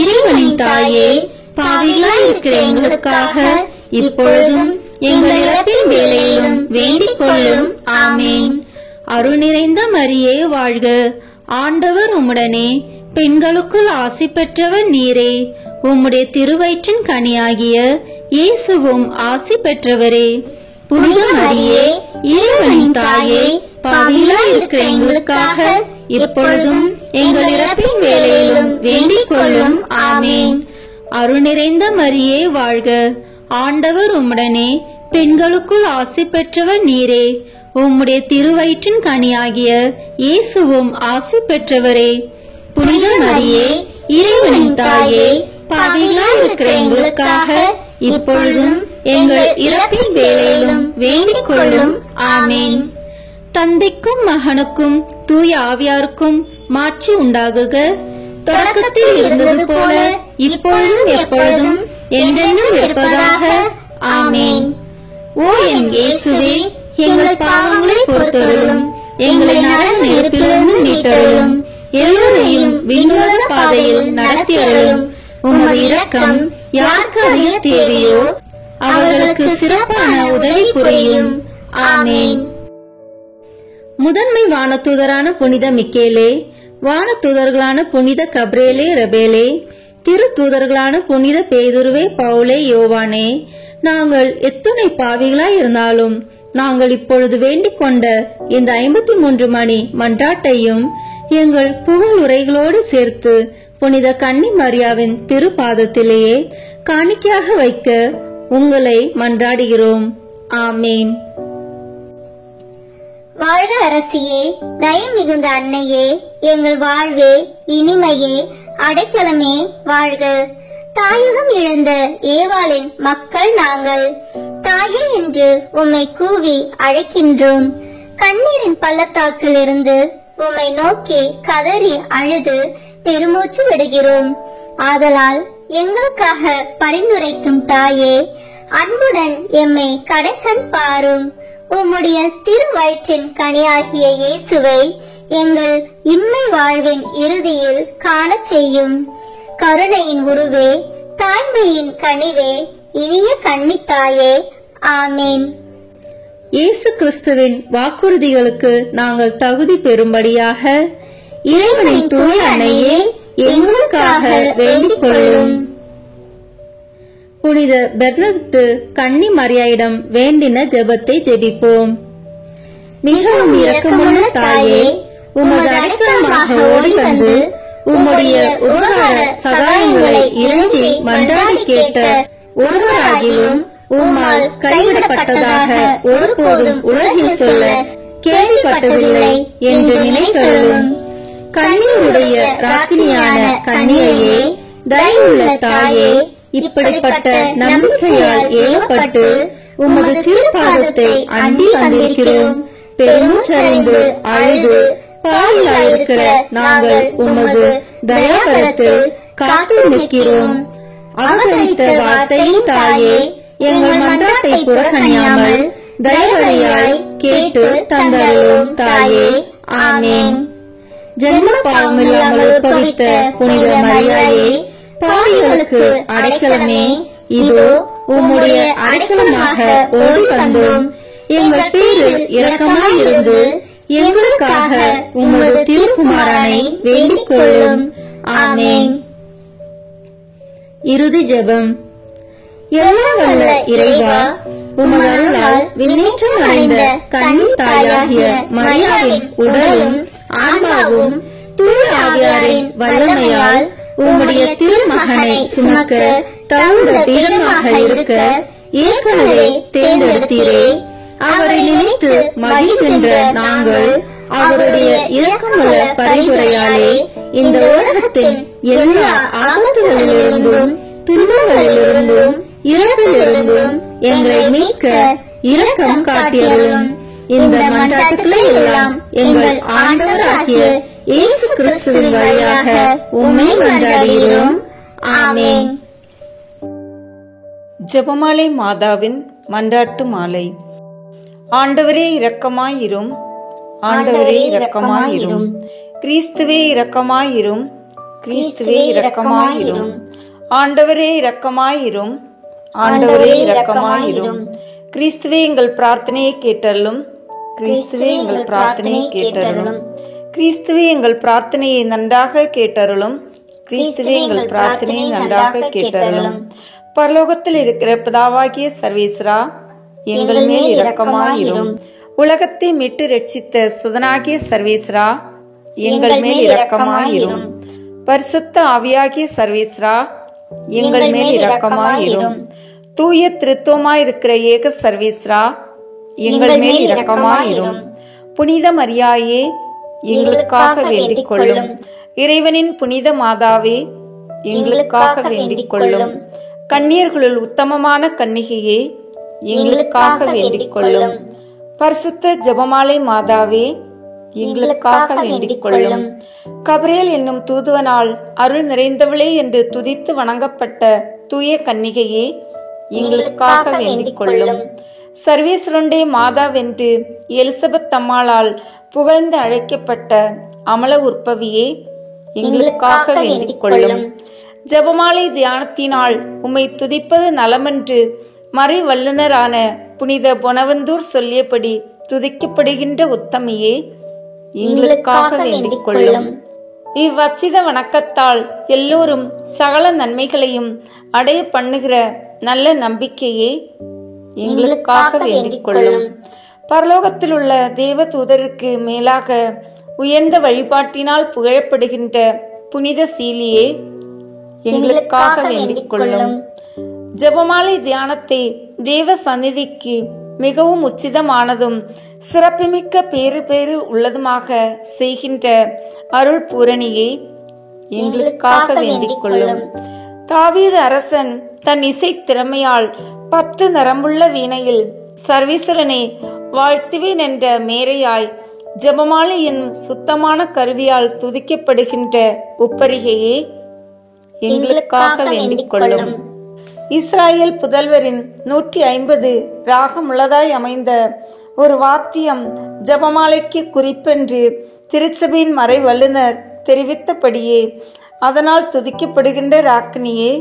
இறைவனின் தாயே, பாவிகளாய் இருக்கிற எங்களுக்காக இப்பொழுதும் எங்கள் இறப்பின் வேளையிலும் வேண்டிக் கொள்ளும். ஆமேன். அருள் நிறைந்த மரியே வாழ்க. ஆண்டவர் உம்முடனே, பெண்களுக்குள் ஆசி பெற்றவர் நீரே. உம்முடைய திருவயிற்றின் கனியாகிய இயேசுவும் ஆசி பெற்றவரே. புனித மரியே, இறைவனின் தாயே, பாவிகளாய் இருக்கிற எங்களுக்காக இப்பொழுதும் எங்கள் இறப்பின் வேளையிலும் வேண்டிக் கொள்ளும். ஆமேன். அருள் நிறைந்த மரியே வாழ்க, ஆண்டவர் உம்முடனே, பெண்களுக்குள் ஆசி பெற்றவர் நீரே. உம்முடைய திருவயிற்றின் கனியாகிய இயேசுவும் ஆசி பெற்றவரே. புனித மரியே, இறைவனின் தாயே, பாவிகளாய் இருக்கிற எங்களுக்காக இப்பொழுதும் எங்கள் இறப்பின் வேளையிலும் வேண்டிக் கொள்ளும். ஆமேன். தந்தைக்கும் மகனுக்கும் தூய ஆவியாருக்கும் மாட்சி உண்டாகுக. தொடக்கத்தில் இருந்தது போல இப்பொழுதும் எப்பொழுதும் என்றென்றும் இருப்பதாக. ஆமேன். ஓ என் இயேசுவே, எங்கள் பாவங்களை பொறுத்தருளும், எங்களை நரக நெருப்பிலிருந்து மீட்டருளும், எல்லோரையும் விண்ணுலக பாதையில் நடத்தி அருளும். உமது இரக்கம் யாருக்கு அதிக தேவையோ அவர்களுக்கு சிறப்பான உதவி புரியும். ஆமேன். முதன்மை வானதூதரான புனித மிக்கேலே, வானதூதர்களான புனித கப்ரேலே ரபேலே, திருத்தூதர்களான புனித பேதுருவே பவுலே யோவானே, நாங்கள் எத்துணை பாவிகளாய் இருந்தாலும் நாங்கள் இப்பொழுது வேண்டிக் கொண்ட இந்த 53 மணி மன்றாட்டையும் எங்கள் புகழ் உரைகளோடு சேர்த்து புனித கன்னி மரியாவின் திருப்பாதத்திலேயே காணிக்கையாக வைக்க உங்களை மன்றாடுகிறோம். ஆமேன். வாழ்க அரசியே, தயம் மிகுந்த அன்னையே, எங்கள் வாழ்வே, இனிமையே, அடைக்கலமே வாழ்க. தாயகம் இழந்த ஏவாளின் மக்கள் நாங்கள். தாயே என்று உம்மை கூவி அழைக்கின்றோம். கண்ணீரின் பள்ளத்தாக்கில் இருந்து உம்மை நோக்கி கதறி அழுது பெருமூச்சு விடுகிறோம். ஆதலால் எங்களுக்காக பரிந்துரைக்கும் தாயே, அன்புடன் எம்மை கடைக்கண் பாரும். உம்முடைய திருவயிற்றின் கனியாகிய இயேசுவை எங்கள் இம்மை வாழ்வின் இறுதியில் காண செய்யும். கருணையின் உருவே, தாய்மையின் கனிவே, இனிய கன்னித்தாயே. ஆமேன். இயேசு கிறிஸ்துவின் வாக்குறுதிகளுக்கு நாங்கள் தகுதி பெறும்படியாக இறைவனின் தூய அன்னையே எங்களுக்காக வேண்டிக் கொள்ளும். புனித பெர்னத்து கன்னி மரியாயிடம் வேண்டின ஜெபத்தை ஜெபிப்போம். மிகவும் இரக்கமுள்ள தாயே, உமது அடைக்கலமாக ஓடி வந்து உம்முடைய உபகார சகாயங்களை இறைஞ்சி மன்றாடி கேட்ட ஒருவராகியும் உம்மால் கைவிடப்பட்டதாக ஒருபோதும் உலகில் சொல்ல கேள்விப்பட்டதில்லை என்று நினைத்தருளும். கன்னியுடைய ராக்கினியான கன்னியையே, தயவுள்ள தாயே, இப்படிப்பட்ட நம்பிக்கையால் ஏவப்பட்டு உமது திருப்பாதத்தை அண்டி வந்திருக்கிறோம். பெருமூச்சடைந்து அழுது பாவியாயிருக்கிற நாங்கள் உமது தயாபரத்தில் காத்து நிற்கிறோம். அவதரித்த வார்த்தையின் தாயே, எங்கள் மன்றாட்டை புறக்கணியாமல் தயவழியாய் கேட்டு தந்தருளும் தாயே. ஆமேன். ஜென்ம பாவமில்லாமல் உற்பவித்த புனித மரியாயே, பாவிகளுக்கு அடைக்கலமே, இதோ உம்முடைய அடைக்கலமாக ஓடி வந்தோம். எங்கள் பேரில் இரக்கமாயிருந்து எங்களுக்காக உமது திருக்குமாரனை வேண்டிக் கொள்ளும். ஆமேன். இறுதி ஜெபம். எல்லாம் வல்ல இறைவா, உமது அருளால் விண்ணேற்றம் அடைந்த கன்னி தாயாகிய மரியாவின் உடலும் ஆன்மாவும் தூய ஆவியாரின் வல்லமையால் உம்முடைய திருமகனை சுமக்க தகுந்த பீடமாக இருக்க ஏற்கனவே தேர்ந்தெடுத்தீரே. அவரை நினைத்து மகிழ்கின்ற நாங்கள் அவருடைய இரக்கமுள்ள பரிந்துரையாலே இந்த உலகத்தின் எல்லா ஆபத்துகளிலிருந்தும் துன்பங்களிலிருந்தும் இறப்பிலிருந்தும் எங்களை மீட்க இரக்கம் காட்டியருளும். இந்த மன்றாட்டுக்களை எல்லாம் எங்கள் ஆண்டவராகிய இயேசு கிறிஸ்துவின் வழியாக உம்மை மன்றாடுகிறோம். ஆமேன். ஜெபமாலை மாதாவின் மன்றாட்டு மாலை. ஆண்டவரே இரக்கமாயிரும், ஆண்டவரே இரக்கமாயிரும், கிறிஸ்துவே இரக்கமாயிரும், கிறிஸ்துவே இரக்கமாயிரும், ஆண்டவரே இரக்கமாயிரும், ஆண்டவரே இரக்கமாயிரும், கிறிஸ்துவே எங்கள் பிரார்த்தனையை கேட்டருளும், கிறிஸ்துவே எங்கள் பிரார்த்தனையை கேட்டருளும், கிறிஸ்துவே எங்கள் பிரார்த்தனையை நன்றாக கேட்டருளும், கிறிஸ்துவே எங்கள் பிரார்த்தனையை நன்றாக கேட்டருளும். பரலோகத்தில் இருக்கிற பிதாவாகிய சர்வேஸ்வரா, எங்கள் மேல் இரக்கமாயிரும். உலகத்தை மீட்டு ரட்சித்த சுதனாகிய சர்வேஸ்வரா, எங்கள் மேல் இரக்கமாயிரும். பரிசுத்த ஆவியாகிய சர்வேஸ்வரா, எங்கள் மேல் இரக்கமாயிரும். தூய திருத்துவமாயிருக்கிற ஏக சர்வேஸ்வரா, எங்கள் மேல் இரக்கமாயிரும். புனித மரியாயே, எங்களுக்காக வேண்டிக் கொள்ளும். இறைவனின் புனித மாதாவே, எங்களுக்காக வேண்டிக் கொள்ளும். கன்னியர்களுள் உத்தமமான கன்னிகையே, எங்களுக்காக வேண்டிக் கொள்ளும். பரிசுத்த ஜெபமாலை மாதாவே, எங்களுக்காக வேண்டிக் கொள்ளும். கபிரேல் என்னும் தூதுவனால் அருள் நிறைந்தவளே என்று துதித்து வணங்கப்பட்ட தூய கன்னிகையே, எங்களுக்காக வேண்டிக் கொள்ளும். சர்வேஸ்வரனுடைய மாதாவென்று எலிசபெத் அம்மாளால் புகழ்ந்து அழைக்கப்பட்ட அமல உற்பவியே, எங்களுக்காக வேண்டிக் கொள்ளும். ஜெபமாலை தியானத்தினால் உம்மை துதிப்பது நலமென்று மறை வல்லுனரான புனித பொனவந்தூர் சொல்லியபடி துதிக்கப்படுகின்ற உத்தமியே, எங்களுக்காக வேண்டிக் கொள்ளும். இவ்வச்சித வணக்கத்தால் எல்லோரும் சகல நன்மைகளையும் அடைய பண்ணுகிற நல்ல நம்பிக்கையே, எங்களுக்காக வேண்டிக் கொள்ளும். பரலோகத்தில் உள்ள தேவ தூதருக்கு மேலாக உயர்ந்த வழிபாட்டினால் புகழப்படுகின்ற புனித சீலியே, எங்களுக்காக வேண்டிக் கொள்ளும். ஜெபமாலை தியானத்தை தேவ சந்நிதிக்கு மிகவும் உச்சிதமானதும் சிறப்புமிக்க பேறு உள்ளதுமாக செய்கின்ற அருள் பூரணியே, எங்களுக்காக வேண்டிக் கொள்ளும். தாவீது அரசன் தன் இசை திறமையால் 10 நரம்புள்ள வீணையில் சர்வேஸ்வரனை வாழ்த்துவேன் என்ற மேரையாய் ஜெபமாலை என்னும் சுத்தமான கருவியால் துதிக்கப்படுகின்ற உப்பரிகையே, எங்களுக்காக வேண்டிக் கொள்ளும். இஸ்ராயேல் புதல்வரின் 150 ராகமுள்ளதாய் அமைந்த ஒரு வாத்தியம் ஜெபமாலைக்கு குறிப்பென்று திருச்சபையின் மறை வல்லுனர் தெரிவித்தபடியே அதனால் துதிக்கப்படுகின்ற ராக்கினியே,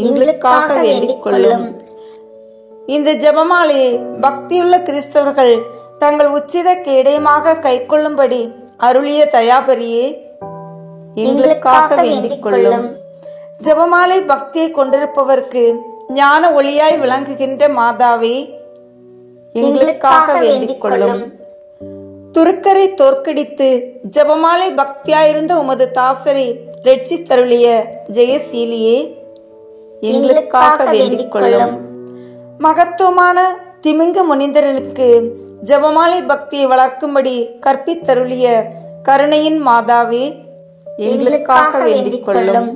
எங்களுக்காக வேண்டிக் கொள்ளும். இந்த ஜெபமாலையை பக்தியுள்ள கிறிஸ்தவர்கள் தங்கள் உச்சித கேடயமாக கைக்கொள்ளும்படி அருளிய தயாபரியே, எங்களுக்காக வேண்டிக் கொள்ளும். ஜெபமாலை பக்தியை கொண்டிருப்பவர்க்கு ஞான ஒளியாய் விளங்குகின்ற மாதாவே, எங்களுக்காக வேண்டிக் கொள்ளும். துருக்கரை தோற்கடித்து ஜெபமாலை பக்தியாயிருந்த உமது தாசரை ரட்சித்தருளிய ஜெயசீலியே, எங்களுக்காக வேண்டிக் கொள்ளும். மகத்துவமான திமிங்க முனிந்தரனுக்கு ஜெபமாலை பக்தியை வளர்க்கும்படி கற்பித்தருளிய கருணையின் மாதாவே, எங்களுக்காக வேண்டிக் கொள்ளும்.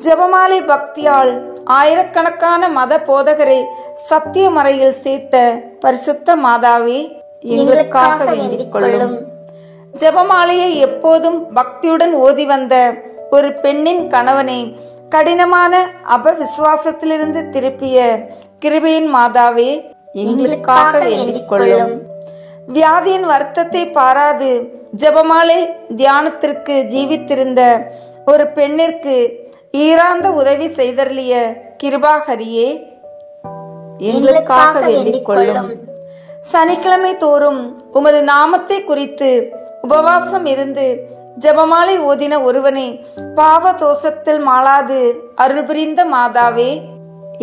ஜெபமாலை பக்தியால் ஆயிரக்கணக்கான மத போதகரை சத்திய மறையில் சேர்த்த பரிசுத்த மாதாவே, எங்களுக்காக வேண்டிக் கொள்ளும். ஜெபமாலையை எப்போதும் பக்தியுடன் ஓதி வந்த ஒரு பெண்ணின் கணவனை கடினமான அபவிசுவாசத்திலிருந்து திருப்பிய கிருபையின் மாதாவே, எங்களுக்காக வேண்டிக் கொள்ளும். வியாதியின் வருத்தத்தை பாராது ஜெபமாலை தியானத்திற்கு ஜீவித்திருந்த ஒரு பெண்ணிற்கு ஈராந்த உதவி செய்தருளிய கிருபாகரியே, எங்களுக்காக வேண்டிக் கொள்ளும். சனிக்கிழமை தோறும் உமது நாமத்தை குறித்து உபவாசம் இருந்து ஜெபமாலை ஓதின ஒருவனை பாவ தோஷத்தில் மாளாது அருள் புரிந்த மாதாவே,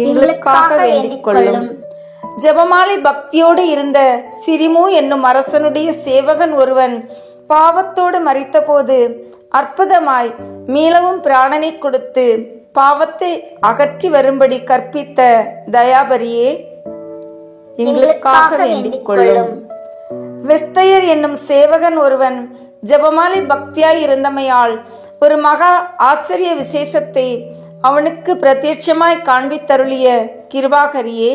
எங்களுக்காக வேண்டிக் கொள்ளும். ஜெபமாலை பக்தியோடு இருந்த சிரிமு என்னும் அரசனுடைய சேவகன் ஒருவன் பாவத்தோடு மரித்த போது அற்புதமாய் மீளவும் பிராணனை கொடுத்து பாவத்தை அகற்றி வரும்படி கற்பித்த தயாபரியே, எங்களுக்காக வேண்டிக் கொள்ளும். வெஸ்தையர் என்னும் சேவகன் ஒருவன் ஜெபமாலை பக்தியாய் இருந்தமையால் ஒரு மகா ஆச்சரிய விசேஷத்தை அவனுக்கு பிரத்யட்சமாய் காண்பித்தருளிய கிருபாகரியே,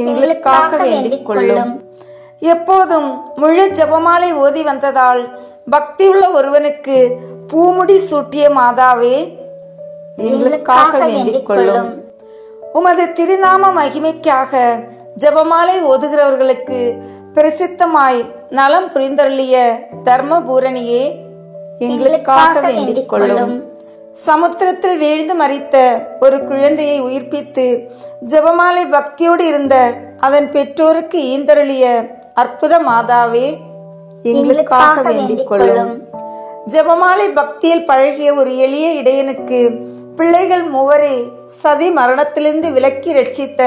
எங்களுக்காக வேண்டிக் கொள்ளும். எப்போதும் முழு ஜெபமாலை ஓதி வந்ததால் பக்தியுள்ள ஒருவனுக்கு பூமுடி சூட்டிய மாதாவே, எங்களுக்காக வேண்டிக் கொள்ளும். உமது திருநாம மகிமைக்காக ஜெபமாலை ஓதுகிறவர்களுக்கு பிரசித்தமாய் நலம் புரிந்தருளிய தர்மபூரணியே, எங்களுக்காக வேண்டிக் கொள்ளும். சமுத்திரத்தில் வீழ்ந்து மரித்த ஒரு குழந்தையை உயிர்ப்பித்து ஜெபமாலை பக்தியோடு இருந்த அதன் பெற்றோருக்கு ஈந்தருளிய அற்புத மாதாவே, எங்களுக்காக வேண்டிக் கொள்ளும். ஜெபமாலை பக்தியில் பழகிய ஒரு எளிய இடையனுக்கு பிள்ளைகள் மூவரை சதி மரணத்திலிருந்து விலக்கி ரட்சித்த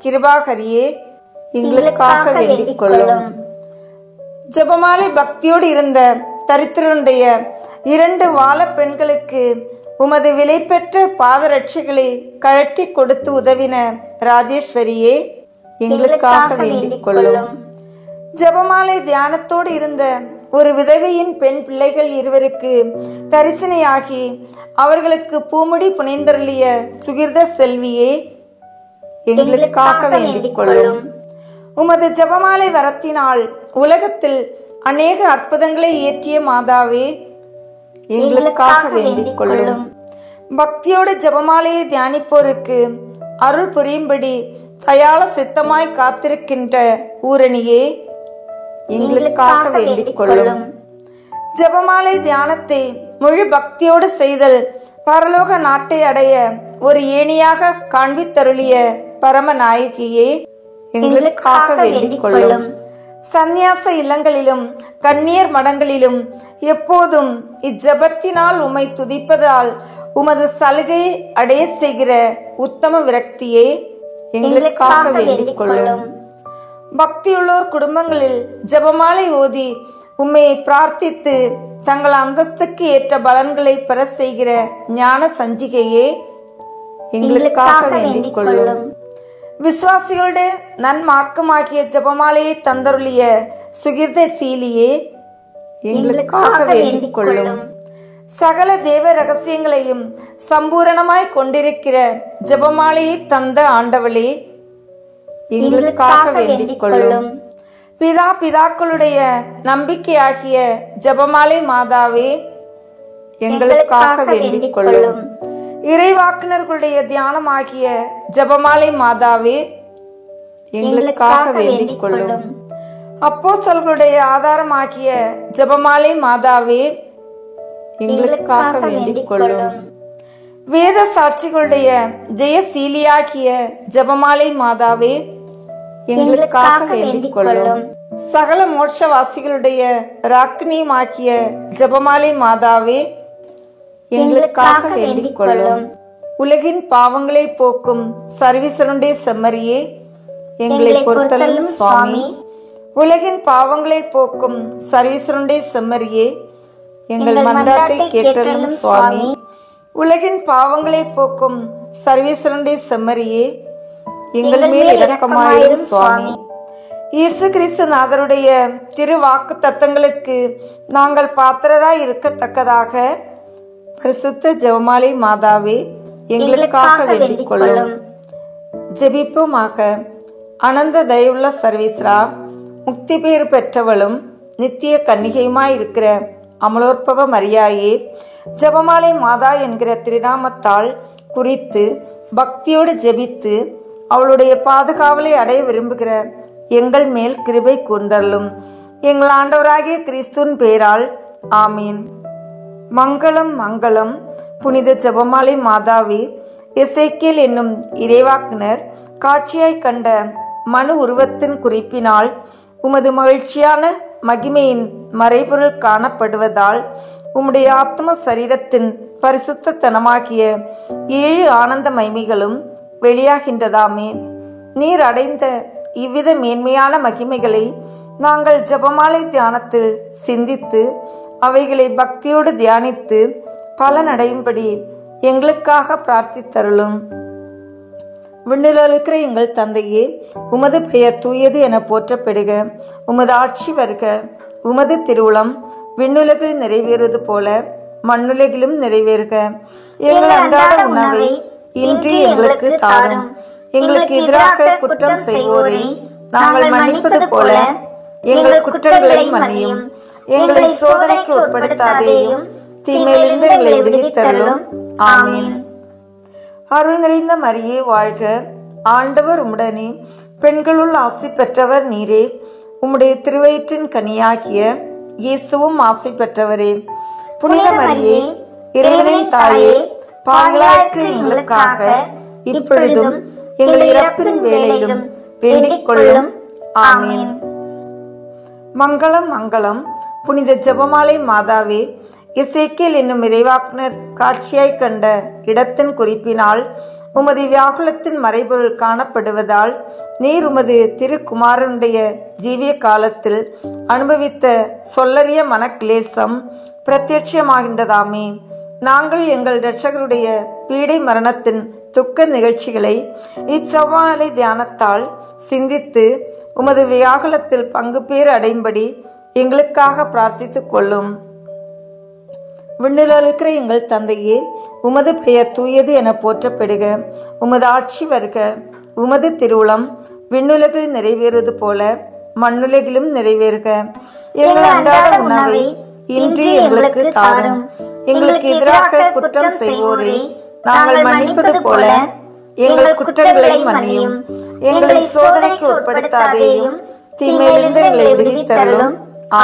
கிருபாகரியே எங்களுக்காக வேண்டிக் கொள்ளும். ஜெபமாலை பக்தியோடு இருந்த தரித்திரனுடைய 2 வால பெண்களுக்கு உமது விலை பெற்ற பாதரட்சைகளை கழட்டி கொடுத்து உதவின ராஜேஸ்வரியே எங்களுக்காக வேண்டிக் கொள்ளும். ஜெபமாலை தியானத்தோடு இருந்த ஒரு விதவையின் பெண் பிள்ளைகள் 2 தரிசனையாகி அவர்களுக்கு பூமுடி புனைந்தருளிய சுகிர்த செல்வியே எங்களுக்காக வேண்டிக் கொள்ளும். உமது ஜெபமாலை வரத்தினால் உலகத்தில் அநேக அற்புதங்களை ஏற்றிய மாதாவே எங்களுக்காக வேண்டிக் கொள்ளும். பக்தியோடு ஜெபமாலையை தியானிப்போருக்கு அருள் புரியும்படி தயாள சித்தமாய் காத்திருக்கின்ற ஊரணியே எங்களுக்காக வேண்டிக் கொள்ளும். ஜெபமாலை தியானத்தை முழு பக்தியோடு செய்தல் பரலோக நாட்டை அடைய ஒரு ஏணியாக காண்பித்தருளிய பரமநாயகியே எங்களுக்காக வேண்டிக் கொள்ளும். சந்நியாச இல்லங்களிலும் கன்னியர் மடங்களிலும் எப்போதும் இஜபத்தினால் உம்மை துதிப்பதால் உமது சலுகையை அடைய செய்கிற உத்தம விரக்தியே எங்களுக்காக வேண்டிக் கொள்ளும். பக்தியுள்ளோர் குடும்பங்களில் ஜெபமாலை ஓதி உம்மை பிரார்த்தித்து தங்கள் அந்தஸ்துக்கு ஏற்ற பலன்களை பெற செய்கிற ஞான சஞ்சிகையே எங்களுக்காக வேண்டிக் கொள்ளும். விசுவாசிகளுடைய நன்மார்க்கமாகிய ஜெபமாலையை தந்தருளிய சுகிர்த சீலியே எங்களுக்காக வேண்டிக் கொள்ளும். சகல தேவ ரகசியங்களையும் சம்பூரணமாய் கொண்டிருக்கிற ஜெபமாலையை தந்த ஆண்டவளே எங்களுக்காக வேண்டிக் கொள்ளும். பிதாக்களுடைய நம்பிக்கையாகிய ஜெபமாலை மாதாவே எங்களுக்காக வேண்டிக் கொள்ளும். இறைவாக்கினர்களுடைய தியானமாகிய ஜெபமாலை மாதாவே எங்களுக்காக வேண்டிக் கொள்ளும். அப்போஸ்தலர்களுடைய ஆதாரமாகிய ஜெபமாலை மாதாவே எங்களுக்காக வேண்டிக் கொள்ளும். வேத சாட்சிகளுடைய ஜெயசீலியாகிய ஜெபமாலை மாதாவே எங்களுக்காக வேண்டிக் கொள்ளும். சகல மோட்சவாசிகளுடைய ராக்கினியுமாகிய ஜெபமாலை மாதாவே எங்களுக்காக வேண்டிக் கொள்ளும். உலகின் பாவங்களை போக்கும் சர்வீசருடைய செம்மறியே எங்களை பொறுத்தலும் சுவாமி. உலகின் பாவங்களை போக்கும் சர்வீசருடைய செம்மறியே எங்கள் மன்றாட்டை கேட்டலும் சுவாமி. உலகின் பாவங்களை போக்கும் சர்வீசருடைய செம்மறியே எங்கள் மேல் இரக்கமாயிரும் சுவாமி. இயேசு கிறிஸ்து நாதருடைய திரு வாக்கு தத்தங்களுக்கு நாங்கள் பாத்திரராய் இருக்கத்தக்கதாக பரிசுத்த ஜெபமாலை மாதாவே எங்களுக்காக வேண்டிக் கொள்ளும். ஜெபிப்போமாக. அனந்த தயவுள்ள சர்வீஸ்ரா, முக்தி பேறு பெற்றவளும் நித்திய கன்னிகையுமாய் இருக்கிற அமலோற்பவ மரியாயே, ஜெபமாலை மாதா என்கிற திருநாமத்தால் குறித்து பக்தியோடு ஜெபித்து அவளுடைய பாதுகாவலை அடைய விரும்புகிற எங்கள் மேல் கிருபை கூர்ந்தருளும். எங்கள் ஆண்டவராகிய கிறிஸ்துவின் பேரால் ஆமீன். மங்களம் மங்களம். புனித ஜெபமாலை மாதாவே, எசேக்கியேல் என்னும் இறைவாக்கினர் காட்சியாய் கண்ட மனு உருவத்தின் குறிப்பினால் உமது மகிழ்ச்சியான மகிமையின் மறைபொருள் காணப்படுவதால் உம்முடைய ஆத்ம சரீரத்தின் பரிசுத்தனமாகிய 7 ஆனந்த மைமைகளும் வெளியாகின்றதாமே. நீர் அடைந்த இவ்வித மேன்மையான மகிமைகளை நாங்கள் ஜெபமாலை தியானத்தில் சிந்தித்து அவைகளை பக்தியோடு தியானித்து பலனடையும்படி எங்களுக்காக பிரார்த்தித்தருளும். விண்ணிலிருக்கிற எங்கள் தந்தையே, உமது பெயர் தூயது என போற்றப்படுக. உமது ஆட்சி வருக. உமது திருவுளம் விண்ணுலகில் நிறைவேறுவது போல மண்ணுலகிலும் நிறைவேறுக. எங்கள் அன்றாட உணவை இன்று எங்களுக்கு தாரும். எங்களுக்கு எதிராக குற்றம் செய்வோரை நாங்கள் மன்னிப்பது போல எங்கள் குற்றங்களை மன்னியும். எங்களை சோதனைக்கு உட்படுத்தாதேயும், தீமையிலிருந்து எங்களை விடுவித்தருளும். ஆமீன். அருள் நிறைந்த மரியே வாழ்க. ஆண்டவர் உம்முடனே, பெண்களுள் ஆசி பெற்றவர் நீரே. உம்முடைய திருவயிற்றின் கனியாகிய இயேசுவும் ஆசி பெற்றவரே. புனித மரியே, இறைவனின் தாயே, பாவிகளாகிய எங்களுக்காக இப்பொழுதும் எங்கள் இறப்பின் வேளையிலும் வேண்டிக் கொள்ளும். ஆமீன். மங்களம் மங்களம். புனித ஜெபமாலை மாதாவே, எசேக்கியேல் என்னும் இறைவாக்கினர் காட்சியாய் கண்ட இடத்தின் குறிப்பினால் உமது வியாகுலத்தின் மறைபொருள் காணப்படுவதால் நீர் உமது திருக்குமாரனுடைய ஜீவிய காலத்தில் அனுபவித்த சொல்லறிய மனக்லேசம் பிரத்யட்சமாகின்றதாமே. நாங்கள் எங்கள் இரட்சகருடைய பீடை மரணத்தின் துக்க நிகழ்ச்சிகளை இச்செவ்வாழை தியானத்தால் சிந்தித்து உமது வியாகுலத்தில் பங்கு பேறு அடையும்படி எங்களுக்காக பிரார்த்தித்துக் கொள்ளும். விண்ணில் இருக்கிற எங்கள் தந்தையே, உமது பெயர் தூயது என போற்றப்படுக. உமது ஆட்சி வருக. உமது திருவுளம் விண்ணுலகில் நிறைவேறுவது போல மண்ணுலகிலும் நிறைவேறுக. எங்கள் அன்றாட உணவை இன்று எங்களுக்கு தாரும். எங்களுக்கு எதிராக குற்றம் செய்வோரை நாங்கள் மன்னிப்பது போல எங்கள் குற்றங்களை மன்னியும். எங்களை சோதனைக்கு உட்படுத்தாதேயும், தீமையிலிருந்து எங்களை விடுவித்தருளும்.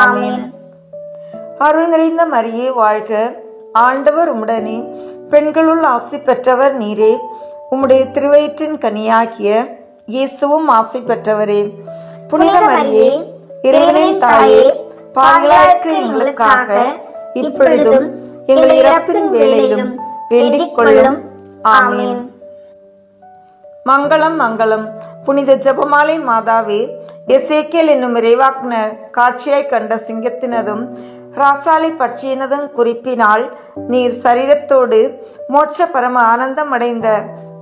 ஆமீன். அருள் நிறைந்த மரியே வாழ்க. ஆண்டவர் உம்முடனே, பெண்களுள் ஆசி பெற்றவர் நீரே. உம்முடைய திருவயிற்றின் கனியாகிய இயேசுவும் ஆசி பெற்றவரே. புனித மரியே, இறைவனின் தாயே, பாவிகளாயிருக்கிற எங்களுக்காக இப்பொழுதும் எங்கள் இறப்பின் வேளையிலும் வேண்டிக் கொள்ளும். ஆமீன். மங்களம் மங்களம். புனித ஜெபமாலை மாதாவே, எசேக்கியேல் என்னும் இறைவாக்கினர் காட்சியாய் கண்ட சிங்கத்தினதும் ராசாலை பட்சியினதும் குறிப்பினால் நீர் சரீரத்தோடு மோட்ச பரம ஆனந்தம் அடைந்த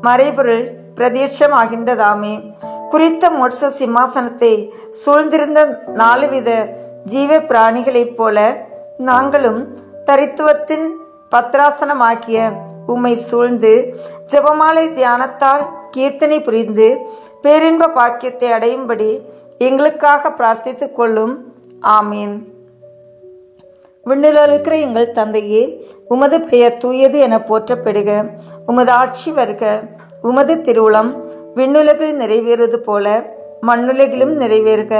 மறைபொருள் பிரதீட்சமாகின்றதாமே. குறித்த மோட்ச சிம்மாசனத்தை சூழ்ந்திருந்த 4 வித ஜீவ பிராணிகளைப் போல நாங்களும் தரித்துவத்தின் பத்ராசனமாக்கிய உம்மை சூழ்ந்து ஜெபமாலை தியானத்தால் கீர்த்தனை புரிந்து பேரின்ப பாக்கியத்தை அடையும்படி எங்களுக்காக பிரார்த்தித்துக் கொள்ளும். ஆமீன். விண்ணில் இருக்கிற எங்கள் தந்தையே, உமது பெயர் தூயது என போற்றப்படுக. உமது ஆட்சி வருக. உமது திருவுளம் விண்ணுலகில் நிறைவேறுவது போல மண்ணுலகிலும் நிறைவேறுக.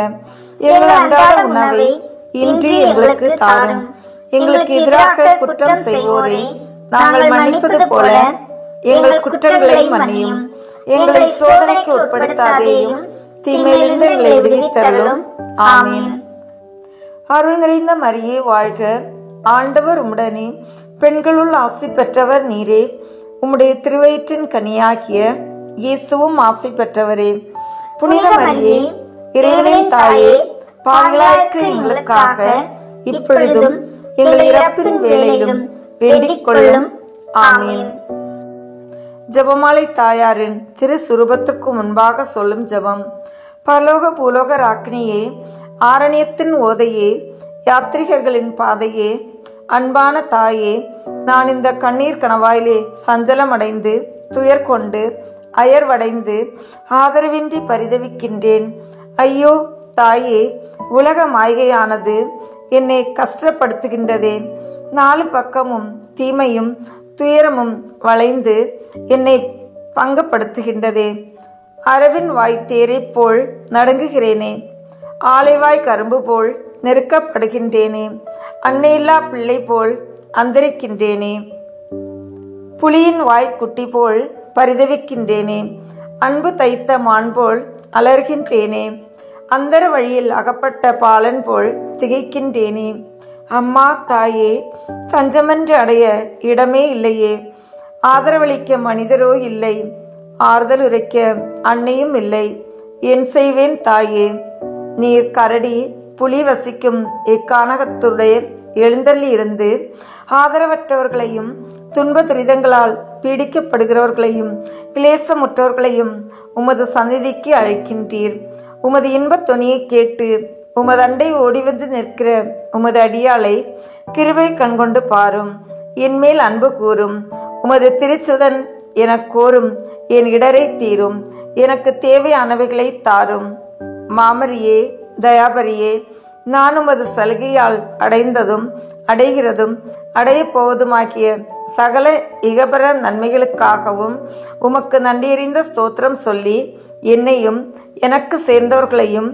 எங்கள் அன்றாட உணவை இன்று எங்களுக்கு தாரும். எங்களுக்கு எதிராக குற்றம் செய்வோரை நாங்கள் மன்னிப்பது போல எங்கள் குற்றங்களை மன்னியும். எங்களை சோதனைக்கு உட்படுத்தாதேயும், தீமையிலிருந்து எங்களை விடுவித்தருளும். ஆமீன். அருள் நிறைந்த மரியே வாழ்க. ஆண்டவர் உம்முடனே, பெண்களுள் ஆசி பெற்றவர் நீரே. உம்முடைய திருவயிற்றின் கனியாகிய இயேசுவும் ஆசி பெற்றவரே. புனித மரியே, இறைவனின் தாயே, பாவிகளாயிருக்கிற எங்களுக்காக இப்பொழுதும் எங்கள் இறப்பின் வேளையிலும் வேண்டிக் கொள்ளும். ஆமீன். ஜெபமாலை தாயாரின் திரு சுரூபத்துக்கு முன்பாக சொல்லும் ஜெபம். பரலோக பூலோக ராக்கினியே, ஆரண்யத்தின் ஓதையே, யாத்ரிகர்களின் பாதையே, அன்பான தாயே, நான் இந்த கண்ணீர் கணவாயிலே சஞ்சலமடைந்து துயர் கொண்டு அயர்வடைந்து ஆதரவின்றி பரிதவிக்கின்றேன். ஐயோ தாயே, உலக மாய்கையானது என்னை கஷ்டப்படுத்துகின்றதே. 4 பக்கமும் தீமையும் துயரமும் வளைந்து என்னை பங்கப்படுத்துகின்றதே. அரவின் வாய் தேரை போல் நடுங்குகிறேனே. ஆலைவாய் கரும்பு போல் நெருக்கப்படுகின்றேனே. அன்னையில்லா பிள்ளை போல் அந்தரிக்கின்றேனே. புலியின் வாய் குட்டி போல் பரிதவிக்கின்றேனே. அன்பு தைத்த மான் போல் அலர்கின்றேனே. அந்தர வழியில் அகப்பட்ட பாலன் போல் திகைக்கின்றேனே. அம்மா தாயே, தஞ்சமென்று அடைய இடமே இல்லையே. ஆதரவளிக்க மனிதரோ இல்லை, ஆறுதல் உரைக்க அன்னையும் இல்லை. என் செய்வேன் தாயே? நீர் கரடி புலி வசிக்கும் இக்கானகத்துடைய எழுந்தள்ளி இருந்து ஆதரவற்றவர்களையும் துன்ப துரிதங்களால் பீடிக்கப்படுகிறவர்களையும் கிளேசமுற்றவர்களையும் உமது சந்நிதிக்கு அழைக்கின்றீர். உமது இன்பத் தொனியை கேட்டு உமது அண்டை ஓடிவந்து நிற்கிற உமது அடியாளை கிருபை கண்கொண்டு பாரும். என்மேல் அன்பு கூறும். உமது திருச்சுதன் எனக் கோரும் என் இடரை தீரும். எனக்கு தேவையானவைகளை தாரும். மாமரியே, தயாபரியே, நான் உமது சலுகையால் அடைந்ததும் அடைகிறதும் அடையப் போவதுமாகிய சகல இகபர நன்மைகளுக்காகவும் உமக்கு நன்றியறிந்த ஸ்தோத்திரம் சொல்லி என்னையும் எனக்கு சேர்ந்தவர்களையும்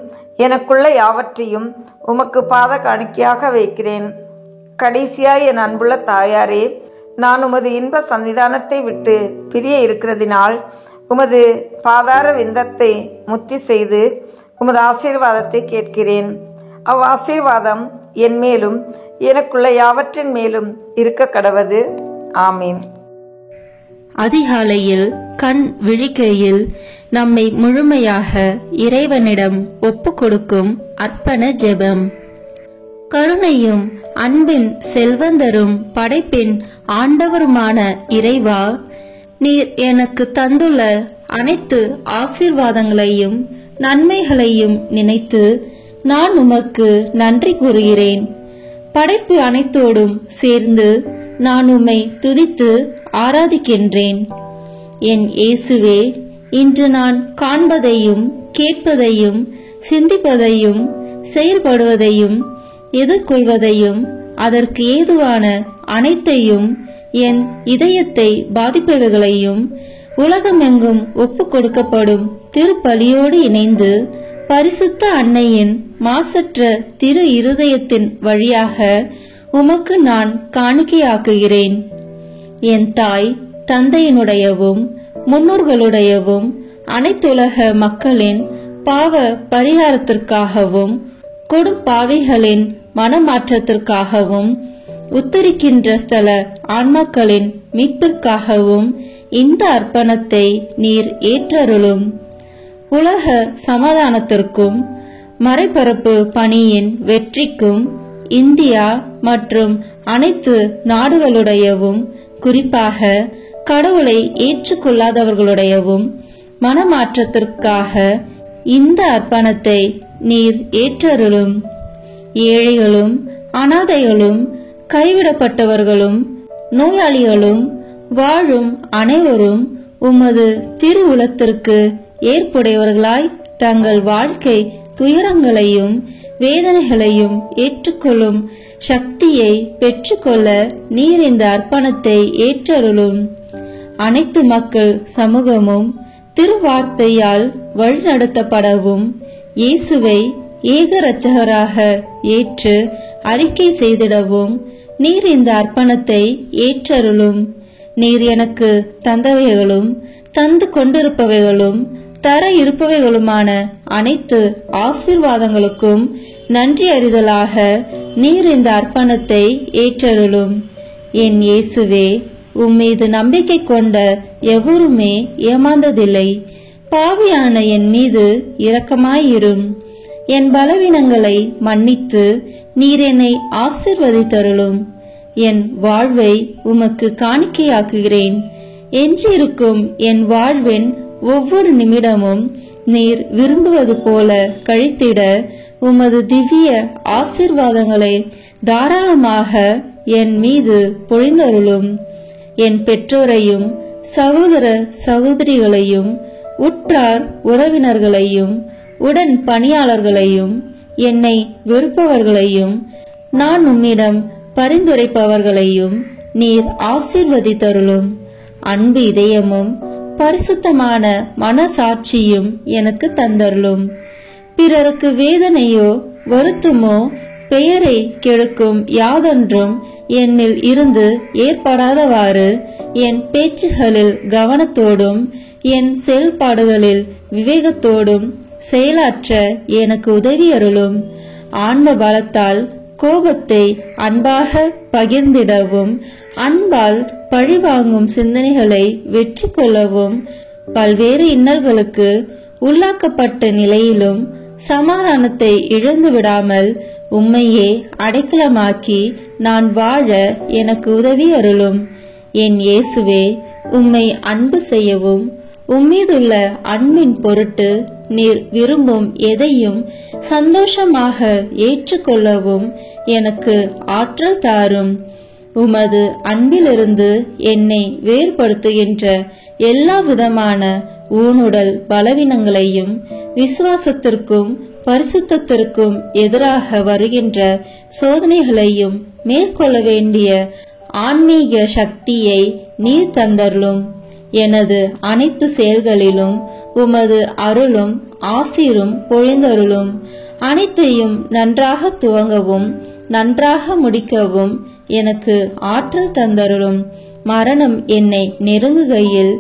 எனக்குள்ள யாவற்றையும் உமக்கு பாத காணிக்கையாக வைக்கிறேன். கடைசியாய் என் அன்புள்ள தாயாரே, நான் உமது இன்ப சன்னிதானத்தை விட்டு பிரிய இருக்கிறதினால் உமது பாதார விந்தத்தை முத்தி செய்து உமது ஆசீர்வாதத்தை கேட்கிறேன். அவ்வாசீர்வாதம் என் மேலும் எனக்குள்ள யாவற்றின் மேலும் இருக்க கடவது. ஆமீன். அதிகாலையில் கண் விழிக்கையில் நம்மை முழுமையாக இறைவனிடம் ஒப்பு கொடுக்கும் அர்ப்பண ஜெபம். கருணையும் அன்பின் செல்வந்தரும் படைப்பின் ஆண்டவருமான இறைவா, நீர் எனக்கு தந்துள்ள அனைத்து ஆசீர்வாதங்களையும் நன்மைகளையும் நினைத்து நான் உமக்கு நன்றி கூறுகிறேன். படைப்பு அனைத்தோடும் சேர்ந்து நான் உம்மை துதித்து ஆராதிக்கின்றேன். என் இயேசுவே, இன்று நான் காண்பதையும் கேட்பதையும் சிந்திப்பதையும் செயல்படுவதையும் எதிர்கொள்வதையும் அதற்கு ஏதுவான அனைத்தையும் என் இதயத்தை பாதிப்பவைகளையும் உலகமெங்கும் ஒப்பு கொடுக்கப்படும் திருப்பலியோடு இணைந்து பரிசுத்த அன்னையின் மாசற்ற திரு இருதயத்தின் வழியாக உமக்கு நான் காணிக்கையாக்குகிறேன். என் தாய் தந்தையினுடையவும் முன்னோர்களுடையவும் அனைத்துலக மக்களின் பாவ பரிகாரத்திற்காகவும் கொடும் பாவிகளின் மனமாற்றத்திற்காகவும் உத்தரிக்கின்ற ஸ்தல ஆன்மாக்களின் மீட்பிற்காகவும் இந்த அர்ப்பணத்தை நீர் ஏற்றருளும். உலக சமாதானத்திற்கும் மறைபரப்பு பணியின் வெற்றிக்கும் இந்தியா மற்றும் அனைத்து நாடுகளுடையவும் குறிப்பாக கடவுளை ஏற்றுக்கொள்ளாதவர்களுடையவும் மனமாற்றத்திற்காக இந்த அர்ப்பணத்தை நீர் ஏற்றருளும். ஏழைகளும் அனாதைகளும் கைவிடப்பட்டவர்களும் நோயாளிகளும் வாழும் அனைவரும் உமது திருவுளத்திற்கு ஏற்புடையவர்களாய் தங்கள் வாழ்க்கை துயரங்களையும் வேதனைகளையும் ஏற்றுக்கொள்ளும் சக்தியை பெற்றுக்கொள்ள நீர் இந்த அர்ப்பணத்தை ஏற்றருளும். அனைத்து மக்கள் சமூகமும் திருவார்த்தையால் வழிநடத்தப்படவும் இயேசுவை ஏக இரட்சகராக ஏற்று அறிக்கை செய்திடவும் நீர் இந்த அர்ப்பணத்தை ஏற்றருளும். நீர் எனக்கு தந்தவைகளும் தந்து கொண்டிருப்பவைகளும் தர இருப்பவைகளுமான அனைத்து ஆசீர்வாதங்களுக்கும் நன்றி அறிதலாக நீர் இந்த அர்ப்பணத்தை ஏற்றருளும். என் இயேசுவே, உம்மீது நம்பிக்கை கொண்ட எவருமே ஏமாந்ததில்லை. பாவியான என் மீது இரக்கமாயிரும். என் பலவீனங்களை மன்னித்து நீர் என்னை ஆசீர்வதித்தருளும். என் வாழ்வை உமக்கு காணிக்கையாக்குகிறேன். எஞ்சியிருக்கும் என் வாழ்வின் ஒவ்வொரு நிமிடமும் நீர் விரும்புவது போல கழித்திட உமது திவ்ய ஆசீர்வாதங்களை தாராளமாக என் மீது பொழிந்தருளும். என் பெற்றோரையும் சகோதர சகோதரிகளையும் உற்றார் உறவினர்களையும் உடன் பணியாளர்களையும் என்னை வெறுப்பவர்களையும் நான் உம்மிடம் பரிந்துரைப்பவர்களையும் நீர் ஆசீர்வதித்தருளும். அன்பு இதயமும் பரிசுத்தமான மனசாட்சியும் எனக்கு தந்தருளும். பிறருக்கு வேதனையோ வருத்தமோ பெயரை கெடுக்கும் யாதொன்றும் என்னில் இருந்து ஏற்படாதவாறு என் பேச்சுகளில் கவனத்தோடும் என் செயல்பாடுகளில் விவேகத்தோடும் செயலாற்ற எனக்கு உதவி அருளும். ஆன்ம பலத்தால் கோபத்தை அன்பாக பகிர்ந்திடவும் அன்பால் பழிவாங்கும் சிந்தனைகளை வெற்றி கொள்ளவும் பல்வேறு இன்னல்களுக்கு உள்ளாக்கப்பட்ட நிலையிலும் சமாதானத்தை இழந்து விடாமல் உம்மையே அடைக்கலமாக்கி நான் வாழ எனக்கு உதவி அருளும். என் இயேசுவே, உம்மை அன்பு செய்யவும் உம்மீதுள்ள அன்பின் பொருட்டு நீர் விரும்பும் எதையும் சந்தோஷமாக ஏற்றுக்கொள்ளவும் எனக்கு ஆற்றல் தாரும். உமது அன்பிலிருந்து என்னை வேறுபடுத்துகின்ற எல்லா விதமான ஊனுடல் பலவீனங்களையும் விசுவாசத்திற்கும் பரிசுத்தத்திற்கும் எதிராக வருகின்ற சோதனைகளையும் மேற்கொள்ள வேண்டிய ஆன்மீக சக்தியை நீர் தந்தருளும். எனது அனைத்து செயல்களிலும் உமது அருளும் ஆசீரும் பொழிந்தருளும். அனைத்தையும் நன்றாக துவங்கவும் நன்றாக முடிக்கவும் எனக்கு ஆற்றல் தந்தருளும். மரணம் என்னை நெருங்குகையில்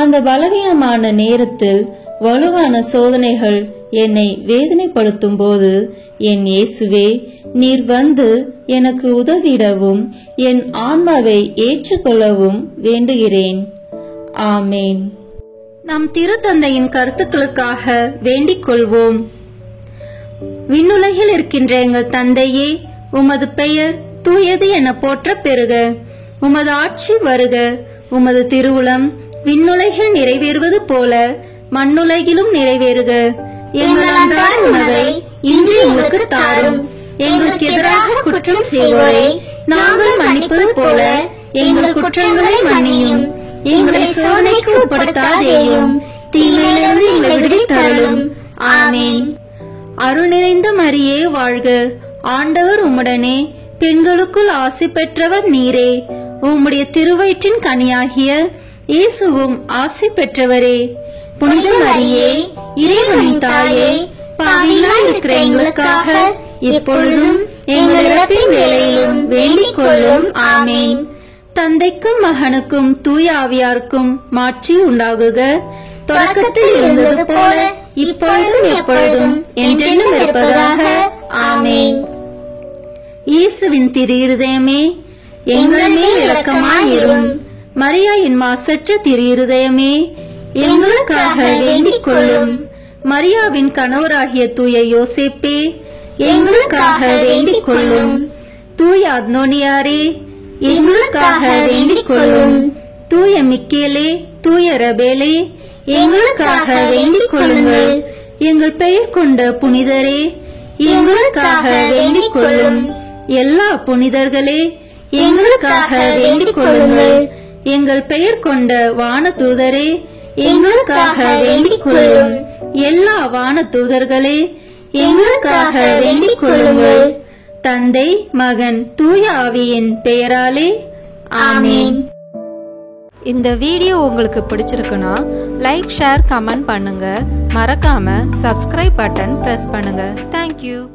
அந்த பலவீனமான நேரத்தில் வலுவான சோதனைகள் என்னை வேதனைப்படுத்தும் போது என் இயேசுவே நீர் வந்து எனக்கு உதவிடவும் என் ஆன்மாவை ஏற்றுக்கொள்ளவும் வேண்டுகிறேன். ஆமேன். நம் திருத்தந்தையின் கருத்துக்களுக்காக வேண்டிக் கொள்வோம். விண்ணுலகில் இருக்கின்ற எங்கள் தந்தையே, உமது பெயர் தூயது என போற்ற பெறுக. உமது ஆட்சி வருக. உமது திருவுளம் விண்ணுலகில் நிறைவேறுவது போல மண்ணுலகிலும் நிறைவேறுக. எங்கள் அன்றாட உணவை இன்று எங்களுக்கு தாரும். எங்களுக்கு எதிராக குற்றம் செய்வோரை நாங்கள் மன்னிப்பது போல எங்கள் குற்றங்களை மன்னியும். எங்களை சோதனைக்கு உட்படுத்தாதேயும், தீமையிலிருந்து எங்களை விடுவித்தருளும். ஆமேன். அருள் நிறைந்த மரியே வாழ்க. ஆண்டவர் உம்முடனே, பெண்களுக்குள் ஆசி பெற்றவர் நீரே. உம்முடைய திருவயிற்றின் கனியாகிய இயேசுவும் ஆசி பெற்றவரே. புனித மரியே, இறைவனின் தாயே, பாவிகளாய் இருக்கிற எங்களுக்காக இப்பொழுதும் எங்கள் இறப்பின் வேளையிலும் வேண்டிக் கொள்ளும். ஆமேன். தந்தைக்கும் மகனுக்கும் தூய ஆவியாருக்கும் மாட்சி உண்டாகுக. தொடக்கத்தில் இருந்தது போல இப்பொழுதும் எப்பொழுதும் என்றென்றும் இருப்பதாக. ஆமேன். இயேசுவின் திரு இருதயமே, எங்கள் மேல் இரக்கமாயிரும். மரியாயின் மாசற்ற திரு இருதயமே, எங்களுக்காக வேண்டிக் கொள்ளும். மரியாவின் கணவராகிய தூய யோசேப்பே, எங்களுக்காக வேண்டிக் கொள்ளும். தூய அத்னோனியாரே, எங்களுக்காக வேண்டிக் கொள்ளும். தூய மிக்கேலே, தூய ரபேலே, எங்களுக்காக வேண்டிக் கொள்ளுங்கள். எங்கள் பெயர் கொண்ட புனிதரே, எங்களுக்காக வேண்டிக் கொள்ளும். எல்லா புனிதர்களே, எங்களுக்காக வேண்டிக் கொள்ளுங்கள். எங்கள் பெயர் கொண்ட வான தூதரே, எங்களுக்காக வேண்டிக் கொள்ளும். எல்லா வான தூதர்களே, எங்களுக்காக வேண்டிக் கொள்ளுங்கள். தந்தை, மகன், தூய ஆவியின் பெயராலே. ஆமேன். இந்த வீடியோ உங்களுக்கு பிடிச்சிருக்குன்னா லைக், ஷேர், கமெண்ட் பண்ணுங்க. மறக்காம சப்ஸ்கிரைப் பட்டன் பிரஸ் பண்ணுங்க. தேங்க்யூ.